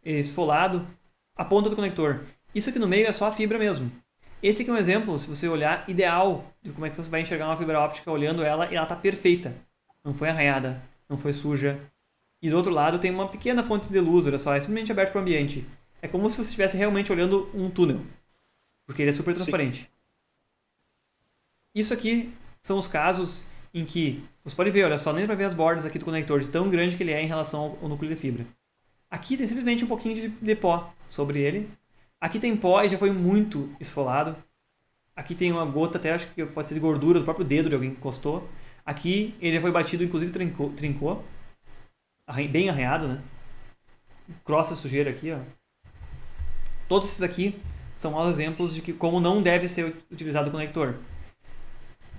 esfolado, a ponta do conector. Isso aqui no meio é só a fibra mesmo. Esse aqui é um exemplo, se você olhar, ideal de como é que você vai enxergar uma fibra óptica olhando ela e ela está perfeita. Não foi arranhada, não foi suja. E do outro lado tem uma pequena fonte de luz, olha só, é simplesmente aberto para o ambiente. É como se você estivesse realmente olhando um túnel, porque ele é super transparente. Sim. Isso aqui são os casos em que, você pode ver, olha só, nem para ver as bordas aqui do conector, de tão grande que ele é em relação ao núcleo de fibra. Aqui tem simplesmente um pouquinho de pó sobre ele. Aqui tem pó e já foi muito esfolado. Aqui tem uma gota, até acho que pode ser de gordura do próprio dedo de alguém que encostou. Aqui ele já foi batido, inclusive trincou. Bem arranhado, né? Crosta sujeira aqui, ó. Todos esses aqui são maus exemplos de como não deve ser utilizado o conector.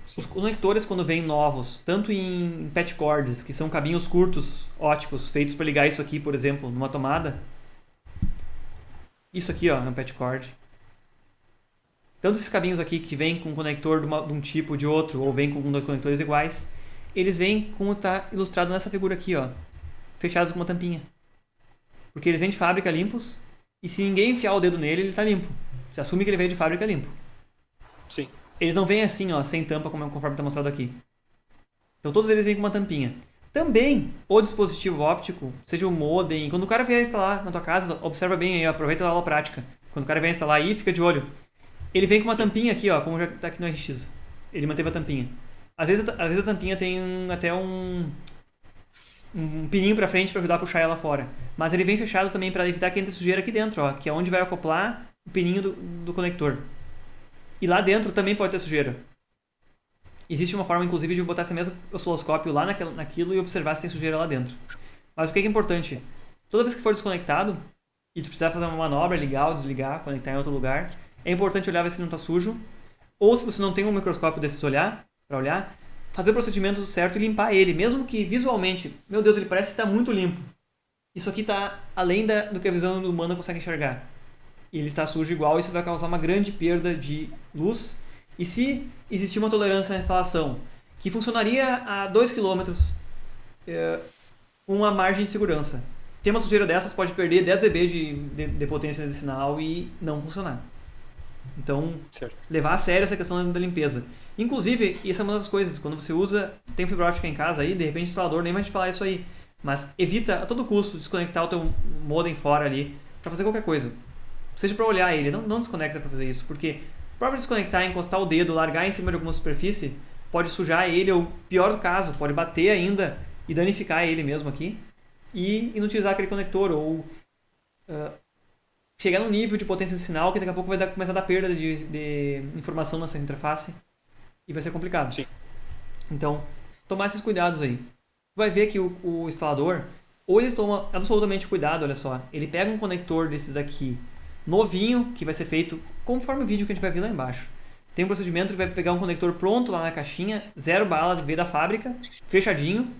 Os conectores, quando vêm novos, tanto em patch cords, que são cabinhos curtos, óticos, feitos para ligar isso aqui, por exemplo, numa tomada. Isso aqui, ó, é um patch cord. Tanto esses cabinhos aqui que vêm com um conector de um tipo ou de outro, ou vêm com dois conectores iguais, eles vêm como está ilustrado nessa figura aqui, ó, fechados com uma tampinha. Porque eles vêm de fábrica limpos, e se ninguém enfiar o dedo nele, ele está limpo. Você assume que ele veio de fábrica limpo. Sim. Eles não vêm assim, ó, sem tampa, conforme está mostrado aqui. Então todos eles vêm com uma tampinha. Também o dispositivo óptico, seja o modem, quando o cara vier instalar na tua casa, observa bem aí, aproveita a aula prática. Quando o cara vier instalar aí, fica de olho. Ele vem com uma tampinha aqui, ó, como já está aqui no RX. Ele manteve a tampinha. Às vezes a tampinha tem até um pininho para frente para ajudar a puxar ela fora. Mas ele vem fechado também para evitar que entre sujeira aqui dentro, ó, que é onde vai acoplar o pininho do conector. E lá dentro também pode ter sujeira. Existe uma forma, inclusive, de botar esse mesmo osciloscópio lá naquilo e observar se tem sujeira lá dentro. Mas o que é importante? Toda vez que for desconectado e tu precisar fazer uma manobra, ligar ou desligar, conectar em outro lugar, é importante olhar ver se não está sujo. Ou se você não tem um microscópio desses para olhar, fazer o procedimento certo e limpar ele. Mesmo que visualmente, meu Deus, ele parece que está muito limpo. Isso aqui está além do que a visão humana consegue enxergar. E ele está sujo igual, isso vai causar uma grande perda de luz. E se existir uma tolerância na instalação que funcionaria a 2 km, uma margem de segurança. Ter uma sujeira dessas pode perder 10 dB de potência de sinal e não funcionar. Então, certo. Levar a sério essa questão da limpeza. Inclusive, isso é uma das coisas, quando você tem fibra ótica em casa aí, de repente o instalador nem vai te falar isso aí. Mas evita a todo custo desconectar o teu modem fora ali para fazer qualquer coisa. Seja para olhar ele, não desconecta para fazer isso, porque o próprio desconectar, encostar o dedo, largar em cima de alguma superfície, pode sujar ele, ou pior do caso, pode bater ainda e danificar ele mesmo aqui e inutilizar aquele conector, ou chegar num nível de potência de sinal que daqui a pouco vai começar a dar perda de informação nessa interface e vai ser complicado. Sim. Então, tomar esses cuidados aí. Vai ver que o instalador, ou ele toma absolutamente cuidado, olha só, ele pega um conector desses aqui, novinho, que vai ser feito conforme o vídeo que a gente vai ver lá embaixo. Tem um procedimento que vai pegar um conector pronto lá na caixinha, 0 bala, veio da fábrica, fechadinho.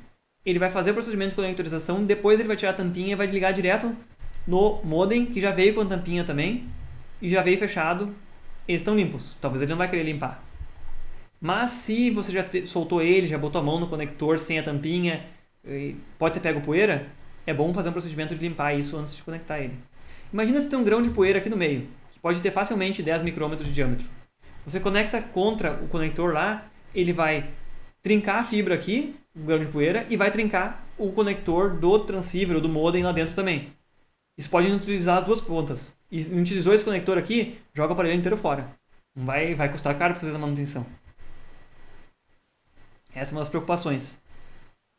Ele vai fazer o procedimento de conectorização, depois ele vai tirar a tampinha e vai ligar direto no modem, que já veio com a tampinha também, e já veio fechado. Eles estão limpos, talvez ele não vai querer limpar. Mas se você já soltou ele, já botou a mão no conector sem a tampinha, pode ter pego poeira, é bom fazer um procedimento de limpar isso antes de conectar ele. Imagina se tem um grão de poeira aqui no meio, que pode ter facilmente 10 micrômetros de diâmetro. Você conecta contra o conector lá, ele vai trincar a fibra aqui, o grão de poeira, e vai trincar o conector do transceiver ou do modem lá dentro também. Isso pode utilizar as duas pontas. E não utilizou esse conector aqui, joga o aparelho inteiro fora. Vai custar caro fazer essa manutenção. Essa é uma das preocupações.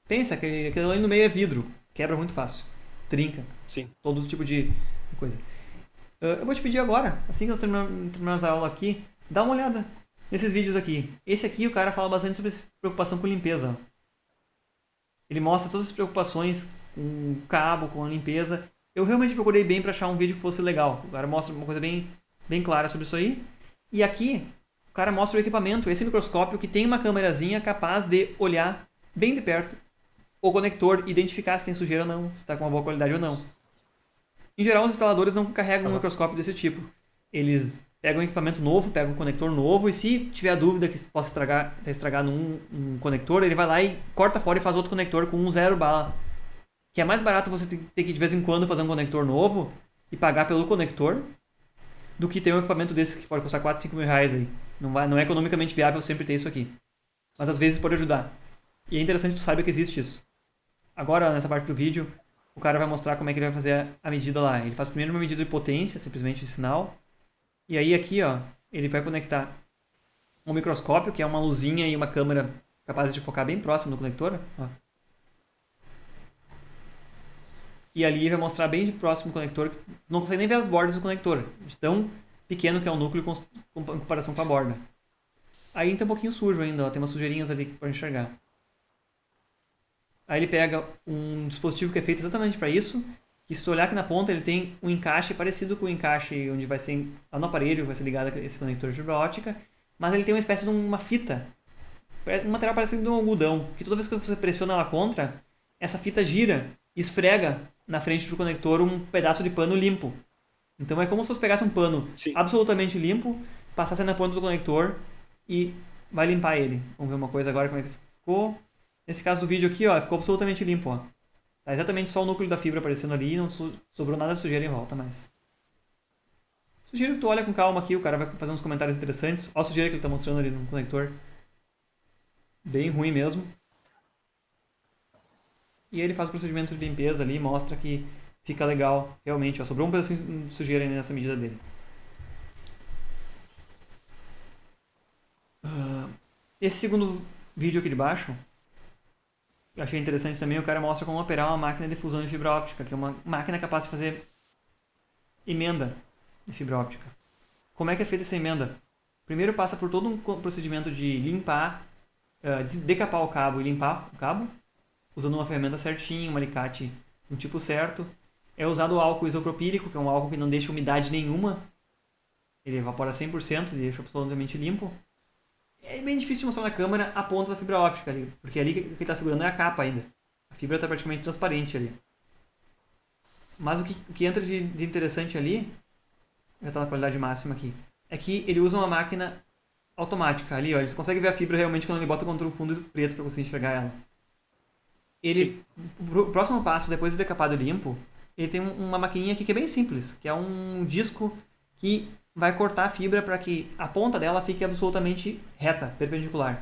Pensa que aquele ali no meio é vidro, quebra muito fácil, trinca. Sim. Todo tipo de coisa. Eu vou te pedir agora, assim que nós terminarmos a aula aqui, dá uma olhada nesses vídeos aqui. Esse aqui o cara fala bastante sobre preocupação com limpeza. Ele mostra todas as preocupações com o cabo, com a limpeza. Eu realmente procurei bem para achar um vídeo que fosse legal. O cara mostra uma coisa bem clara sobre isso aí. E aqui o cara mostra o equipamento, esse microscópio que tem uma câmerazinha capaz de olhar bem de perto o conector, identificar se tem sujeira ou não, se está com uma boa qualidade ou não. Em geral, os instaladores não carregam um microscópio desse tipo. Eles pega um equipamento novo, pega um conector novo, e se tiver dúvida que possa estragar, tá estragado um conector, ele vai lá e corta fora e faz outro conector com 0 bala. Que é mais barato você ter que de vez em quando fazer um conector novo e pagar pelo conector do que ter um equipamento desse que pode custar 4, 5 mil reais aí. Não é economicamente viável sempre ter isso aqui. Mas às vezes pode ajudar. E é interessante que tu saiba que existe isso. Agora, nessa parte do vídeo, o cara vai mostrar como é que ele vai fazer a medida lá. Ele faz primeiro uma medida de potência, simplesmente de sinal. E aí aqui, ó, ele vai conectar um microscópio, que é uma luzinha e uma câmera capazes de focar bem próximo do conector. Ó. E ali ele vai mostrar bem de próximo do conector, que não consegue nem ver as bordas do conector, de tão pequeno que é o núcleo em comparação com a borda. Aí tá um pouquinho sujo ainda, ó, tem umas sujeirinhas ali que tu pode enxergar. Aí ele pega um dispositivo que é feito exatamente para isso, que se tu olhar aqui na ponta ele tem um encaixe parecido com o encaixe onde vai ser lá no aparelho, vai ser ligado esse conector de fibra ótica, mas ele tem uma espécie de uma fita, um material parecido com um algodão, que toda vez que você pressiona ela contra, essa fita gira e esfrega na frente do conector um pedaço de pano limpo. Então é como se você pegasse um pano absolutamente limpo, passasse na ponta do conector e vai limpar ele. Vamos ver uma coisa agora como é que ficou. Nesse caso do vídeo aqui, ó, ficou absolutamente limpo, ó. Tá exatamente só o núcleo da fibra aparecendo ali e não sobrou nada de sujeira em volta mais. Sugiro que tu olha com calma aqui, o cara vai fazer uns comentários interessantes. Olha a sujeira que ele tá mostrando ali no conector. Bem ruim mesmo. E aí ele faz o procedimento de limpeza ali, mostra que fica legal, realmente, ó. Sobrou um pedacinho de sujeira nessa medida dele. Esse segundo vídeo aqui de baixo, eu achei interessante também, o cara mostra como operar uma máquina de fusão de fibra óptica, que é uma máquina capaz de fazer emenda de fibra óptica. Como é que é feita essa emenda? Primeiro passa por todo um procedimento de limpar, decapar o cabo e limpar o cabo, usando uma ferramenta certinha, um alicate no tipo certo. É usado o álcool isopropílico, que é um álcool que não deixa umidade nenhuma. Ele evapora 100% e deixa absolutamente limpo. É bem difícil de mostrar na câmera a ponta da fibra óptica ali, porque ali o que está segurando é a capa ainda. A fibra está praticamente transparente ali. Mas o que entra de interessante ali, já está na qualidade máxima aqui, é que ele usa uma máquina automática ali, ó. Eles conseguem ver a fibra realmente quando ele bota contra um fundo preto para conseguir enxergar ela. O próximo passo, depois de decapado e limpo, ele tem uma maquininha aqui que é bem simples, que é um disco que vai cortar a fibra para que a ponta dela fique absolutamente reta, perpendicular.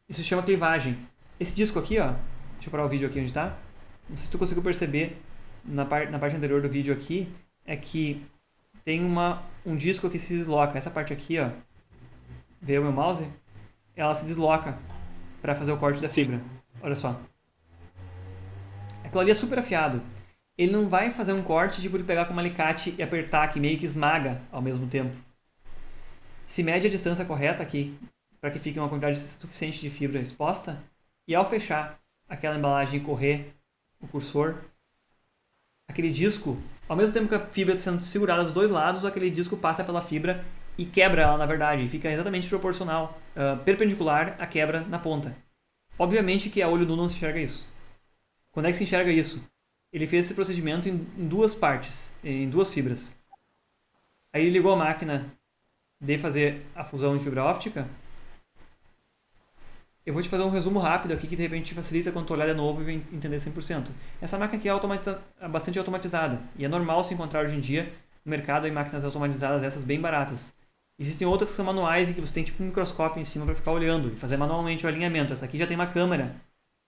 Isso se chama clivagem. Esse disco aqui, ó, deixa eu parar o vídeo aqui onde está. Não sei se tu conseguiu perceber na parte anterior do vídeo aqui, é que tem um disco que se desloca. Essa parte aqui, ó, vê o meu mouse? Ela se desloca para fazer o corte da fibra. Olha só. Aquilo ali é super afiado. Ele não vai fazer um corte tipo de pegar com um alicate e apertar, que meio que esmaga ao mesmo tempo. Se mede a distância correta aqui, para que fique uma quantidade suficiente de fibra exposta, e ao fechar aquela embalagem e correr o cursor, aquele disco, ao mesmo tempo que a fibra está sendo segurada dos dois lados, aquele disco passa pela fibra e quebra ela, na verdade, e fica exatamente proporcional, perpendicular à quebra na ponta. Obviamente que a olho nu não se enxerga isso. Quando é que se enxerga isso? Ele fez esse procedimento em duas partes, em duas fibras. Aí ele ligou a máquina de fazer a fusão de fibra óptica. Eu vou te fazer um resumo rápido aqui que de repente facilita quando tu olhar de novo e entender 100%. Essa máquina aqui é bastante automatizada e é normal se encontrar hoje em dia no mercado em máquinas automatizadas essas bem baratas. Existem outras que são manuais e que você tem tipo um microscópio em cima para ficar olhando e fazer manualmente o alinhamento. Essa aqui já tem uma câmera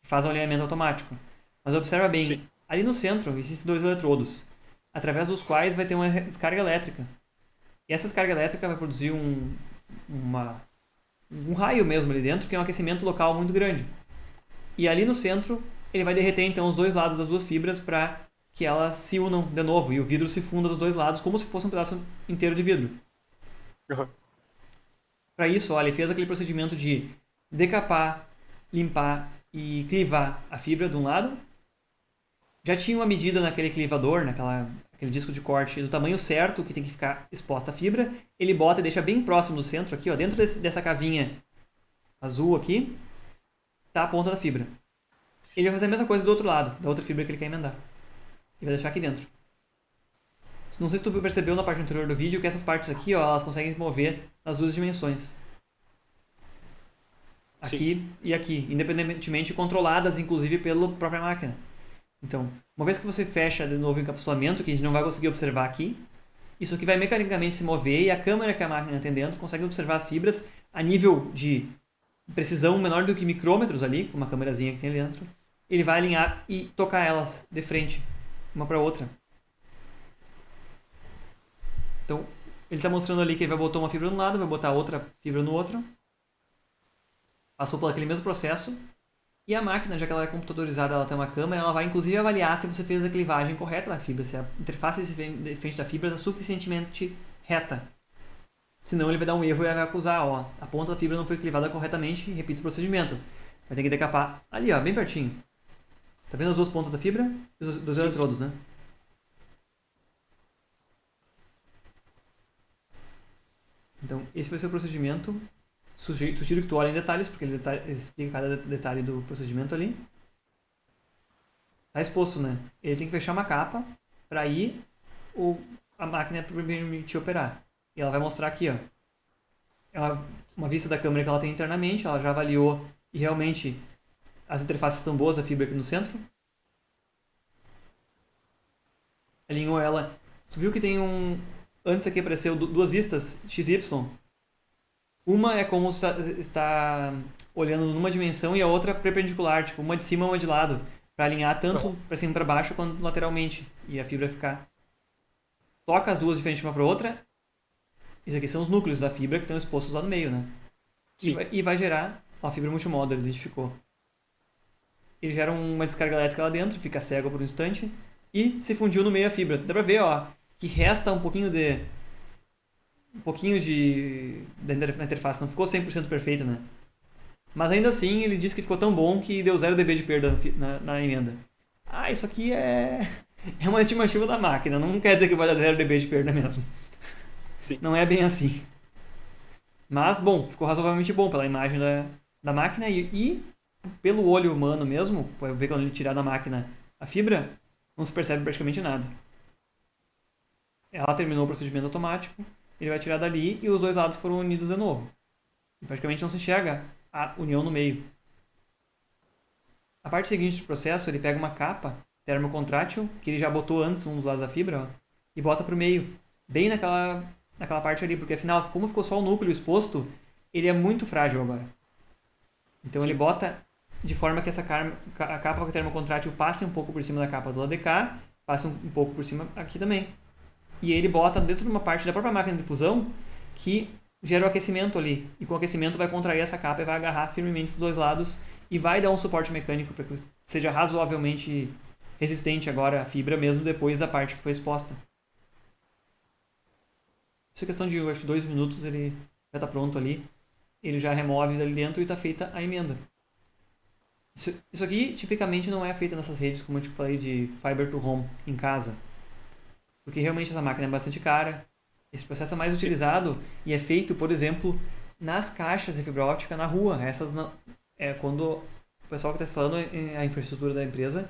que faz o alinhamento automático. Mas observa bem. Sim. Ali no centro existem dois eletrodos, através dos quais vai ter uma descarga elétrica. E essa descarga elétrica vai produzir um raio mesmo ali dentro, que é um aquecimento local muito grande. E ali no centro, ele vai derreter então os dois lados das duas fibras para que elas se unam de novo e o vidro se funda dos dois lados, como se fosse um pedaço inteiro de vidro. Uhum. Para isso, olha, ele fez aquele procedimento de decapar, limpar e clivar a fibra de um lado. Já tinha uma medida naquele clivador, aquele disco de corte do tamanho certo que tem que ficar exposta a fibra. Ele bota e deixa bem próximo do centro aqui, ó, dentro dessa cavinha azul aqui, tá a ponta da fibra. Ele vai fazer a mesma coisa do outro lado, da outra fibra que ele quer emendar. E vai deixar aqui dentro. Se Não sei se tu percebeu na parte anterior do vídeo que essas partes aqui, ó, elas conseguem se mover nas duas dimensões. Aqui e aqui, independentemente controladas, inclusive, pela própria máquina. Então, uma vez que você fecha de novo o encapsulamento, que a gente não vai conseguir observar aqui, isso aqui vai mecanicamente se mover e a câmera que a máquina tem dentro consegue observar as fibras a nível de precisão menor do que micrômetros ali, com uma câmerazinha que tem ali dentro. Ele vai alinhar e tocar elas de frente, uma para outra. Então, ele está mostrando ali que ele vai botar uma fibra de um lado, vai botar outra fibra no outro. Passou por aquele mesmo processo. E a máquina, já que ela é computadorizada, ela tem uma câmera, ela vai inclusive avaliar se você fez a clivagem correta da fibra, se a interface de frente da fibra está suficientemente reta. Senão ele vai dar um erro e vai acusar, ó, a ponta da fibra não foi clivada corretamente, repita o procedimento. Vai ter que decapar ali, ó, bem pertinho. Tá vendo as duas pontas da fibra? Dos eletrodos, né? Então, esse vai ser o procedimento. Sugiro que tu olhe em detalhes, porque ele explica cada detalhe do procedimento ali. Tá exposto, né? Ele tem que fechar uma capa para aí a máquina permitir operar. E ela vai mostrar aqui, ó. É uma vista da câmera que ela tem internamente, ela já avaliou e realmente as interfaces estão boas, a fibra aqui no centro. Alinhou ela. Tu viu que tem antes aqui apareceu duas vistas XY? Uma é como está olhando numa dimensão e a outra perpendicular, tipo uma de cima e uma de lado, para alinhar tanto para cima e para baixo quanto lateralmente e a fibra ficar. Toca as duas de frente uma para outra. Isso aqui são os núcleos da fibra que estão expostos lá no meio, né? E vai gerar a fibra multimodal, ele identificou. Ele gera uma descarga elétrica lá dentro, fica cego por um instante e se fundiu no meio a fibra. Dá pra ver, ó, que resta um pouquinho da interface, não ficou 100% perfeita, né? Mas ainda assim, ele disse que ficou tão bom que deu 0 dB de perda na emenda. Ah, isso aqui é uma estimativa da máquina, não quer dizer que vai dar 0 dB de perda mesmo. Sim. Não é bem assim. Mas, bom, ficou razoavelmente bom pela imagem da máquina e pelo olho humano mesmo, vai ver quando ele tirar da máquina a fibra, não se percebe praticamente nada. Ela terminou o procedimento automático, ele vai tirar dali e os dois lados foram unidos de novo. E praticamente não se enxerga a união no meio. A parte seguinte do processo, ele pega uma capa termocontrátil, que ele já botou antes um dos lados da fibra, ó, e bota pro meio, bem naquela parte ali, porque afinal, como ficou só o núcleo exposto, ele é muito frágil agora. Então ele bota de forma que a capa termocontrátil passe um pouco por cima da capa do lado de cá, passe um pouco por cima aqui também. E ele bota dentro de uma parte da própria máquina de fusão que gera o aquecimento ali. E com o aquecimento vai contrair essa capa e vai agarrar firmemente os dois lados e vai dar um suporte mecânico para que seja razoavelmente resistente agora a fibra, mesmo depois da parte que foi exposta. Isso é questão de, acho que 2 minutos, ele já está pronto ali. Ele já remove ali dentro e está feita a emenda. Isso aqui tipicamente não é feito nessas redes, como eu te falei, de Fiber to Home em casa. Porque realmente essa máquina é bastante cara. Esse processo é mais utilizado e é feito, por exemplo, nas caixas de fibra óptica na rua. Essas quando o pessoal que está instalando a infraestrutura da empresa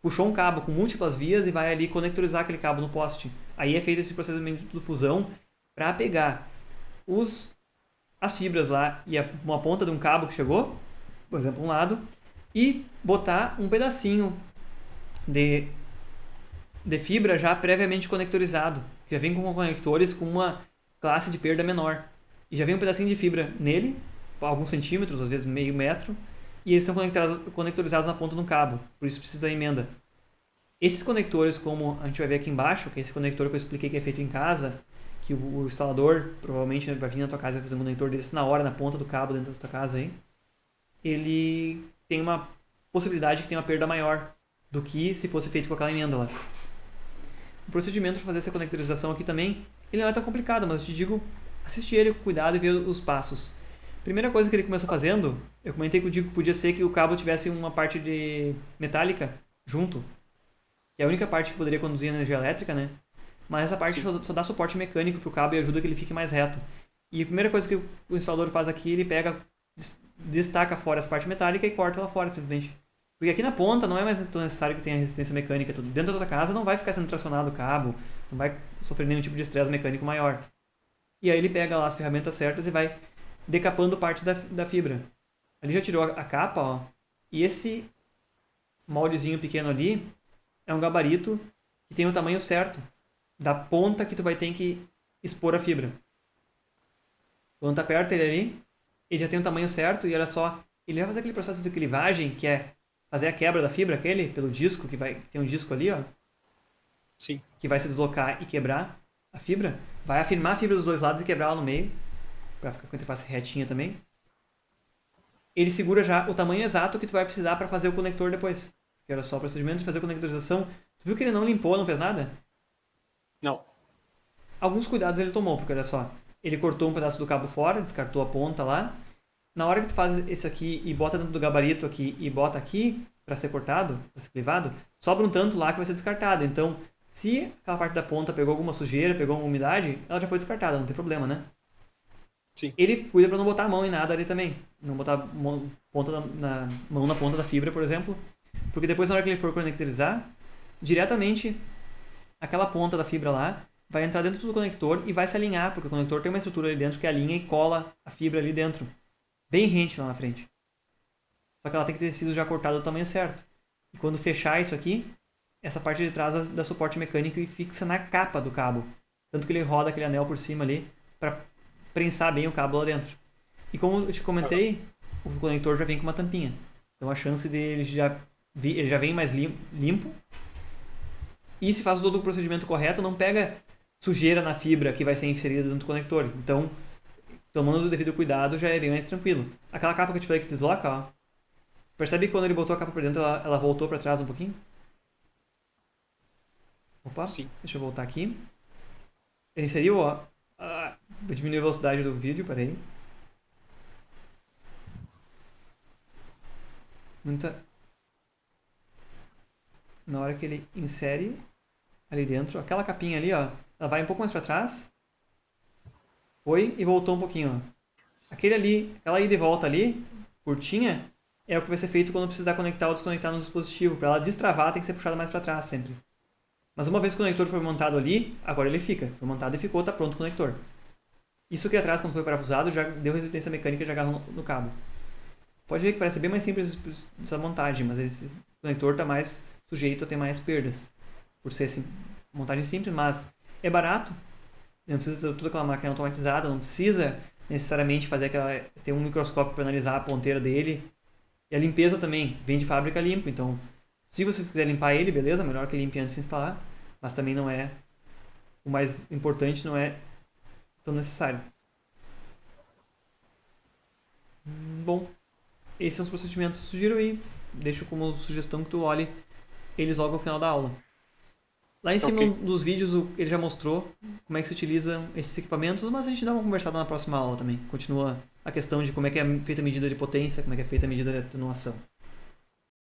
puxou um cabo com múltiplas vias e vai ali conectorizar aquele cabo no poste. Aí é feito esse processamento de fusão para pegar as fibras lá e uma ponta de um cabo que chegou, por exemplo, um lado, e botar um pedacinho de fibra já previamente conectorizado. Já vem com conectores com uma classe de perda menor. E já vem um pedacinho de fibra nele, alguns centímetros, às vezes meio metro, e eles são conectorizados na ponta de um cabo. Por isso precisa da emenda. Esses conectores, como a gente vai ver aqui embaixo, que é esse conector que eu expliquei que é feito em casa, que o instalador provavelmente vai vir na tua casa e vai fazer um conector desse na hora, na ponta do cabo dentro da tua casa aí, ele tem uma possibilidade que tem uma perda maior do que se fosse feito com aquela emenda lá. O procedimento para fazer essa conectorização aqui também, ele não é tão complicado, mas eu te digo, assiste ele com cuidado e ver os passos. Primeira coisa que ele começou fazendo, eu comentei contigo que podia ser que o cabo tivesse uma parte de metálica junto, que é a única parte que poderia conduzir energia elétrica, né? Mas essa parte só dá suporte mecânico para o cabo e ajuda que ele fique mais reto. E a primeira coisa que o instalador faz aqui, ele pega, destaca fora essa parte metálica e corta ela fora, simplesmente. Porque aqui na ponta não é mais tão necessário que tenha resistência mecânica. Dentro da tua casa não vai ficar sendo tracionado o cabo, não vai sofrer nenhum tipo de estresse mecânico maior. E aí ele pega lá as ferramentas certas e vai decapando partes da fibra. Ali já tirou a capa, ó. E esse moldezinho pequeno ali é um gabarito que tem o tamanho certo da ponta que tu vai ter que expor a fibra. Quando tu aperta ele ali, ele já tem o tamanho certo e olha só, ele vai fazer aquele processo de clivagem que é fazer a quebra da fibra, pelo disco, tem um disco ali, ó. Sim. Que vai se deslocar e quebrar a fibra. Vai afirmar a fibra dos dois lados e quebrar ela no meio, para ficar com a interface retinha também. Ele segura já o tamanho exato que tu vai precisar para fazer o conector depois. Que era só o procedimento de fazer a conectorização. Tu viu que ele não limpou, não fez nada? Não. Alguns cuidados ele tomou, porque olha só, ele cortou um pedaço do cabo fora, descartou a ponta lá. Na hora que tu faz esse aqui e bota dentro do gabarito aqui e bota aqui para ser cortado, para ser clivado, sobra um tanto lá que vai ser descartado. Então, se aquela parte da ponta pegou alguma sujeira, pegou alguma umidade, ela já foi descartada, não tem problema, né? Sim. Ele cuida para não botar a mão em nada ali também. Não botar mão na ponta da fibra, por exemplo. Porque depois, na hora que ele for conectorizar, diretamente aquela ponta da fibra lá vai entrar dentro do conector e vai se alinhar, porque o conector tem uma estrutura ali dentro que alinha e cola a fibra ali dentro. Bem rente lá na frente. Só que ela tem que ter sido já cortada do tamanho certo. E quando fechar isso aqui, essa parte de trás dá suporte mecânico e fixa na capa do cabo. Tanto que ele roda aquele anel por cima ali para prensar bem o cabo lá dentro. E como eu te comentei, o conector já vem com uma tampinha. Então a chance dele ele já vem mais limpo. E se faz todo o procedimento correto, não pega sujeira na fibra que vai ser inserida dentro do conector. Então, tomando o devido cuidado, já é bem mais tranquilo. Aquela capa que eu te falei que desloca, ó. Percebe que quando ele botou a capa pra dentro, ela voltou pra trás um pouquinho? Opa, Sim. deixa eu voltar aqui. Ele inseriu, ó. Vou diminuir a velocidade do vídeo, peraí. Na hora que ele insere ali dentro, aquela capinha ali, ó, ela vai um pouco mais pra trás. Foi e voltou um pouquinho, ó. Aquela ida e volta ali, curtinha, é o que vai ser feito quando precisar conectar ou desconectar no dispositivo. Para ela destravar, tem que ser puxada mais para trás sempre. Mas uma vez que o conector foi montado ali, agora ele fica. Foi montado e ficou, tá pronto o conector. Isso aqui atrás, quando foi parafusado, já deu resistência mecânica e já agarra no cabo. Pode ver que parece bem mais simples essa montagem, mas esse conector está mais sujeito a ter mais perdas. Por ser assim, montagem simples, mas é barato. Não precisa ter toda aquela máquina automatizada, não precisa necessariamente ter um microscópio para analisar a ponteira dele. E a limpeza também, vem de fábrica limpo, então se você quiser limpar ele, beleza, melhor que limpe antes de instalar, mas também não é, o mais importante não é tão necessário. Bom, esses são os procedimentos que eu sugiro aí, deixo como sugestão que tu olhe eles logo ao final da aula. Lá em cima dos vídeos ele já mostrou como é que se utilizam esses equipamentos, mas a gente dá uma conversada na próxima aula também. Continua a questão de como é que é feita a medida de potência, como é que é feita a medida de atenuação.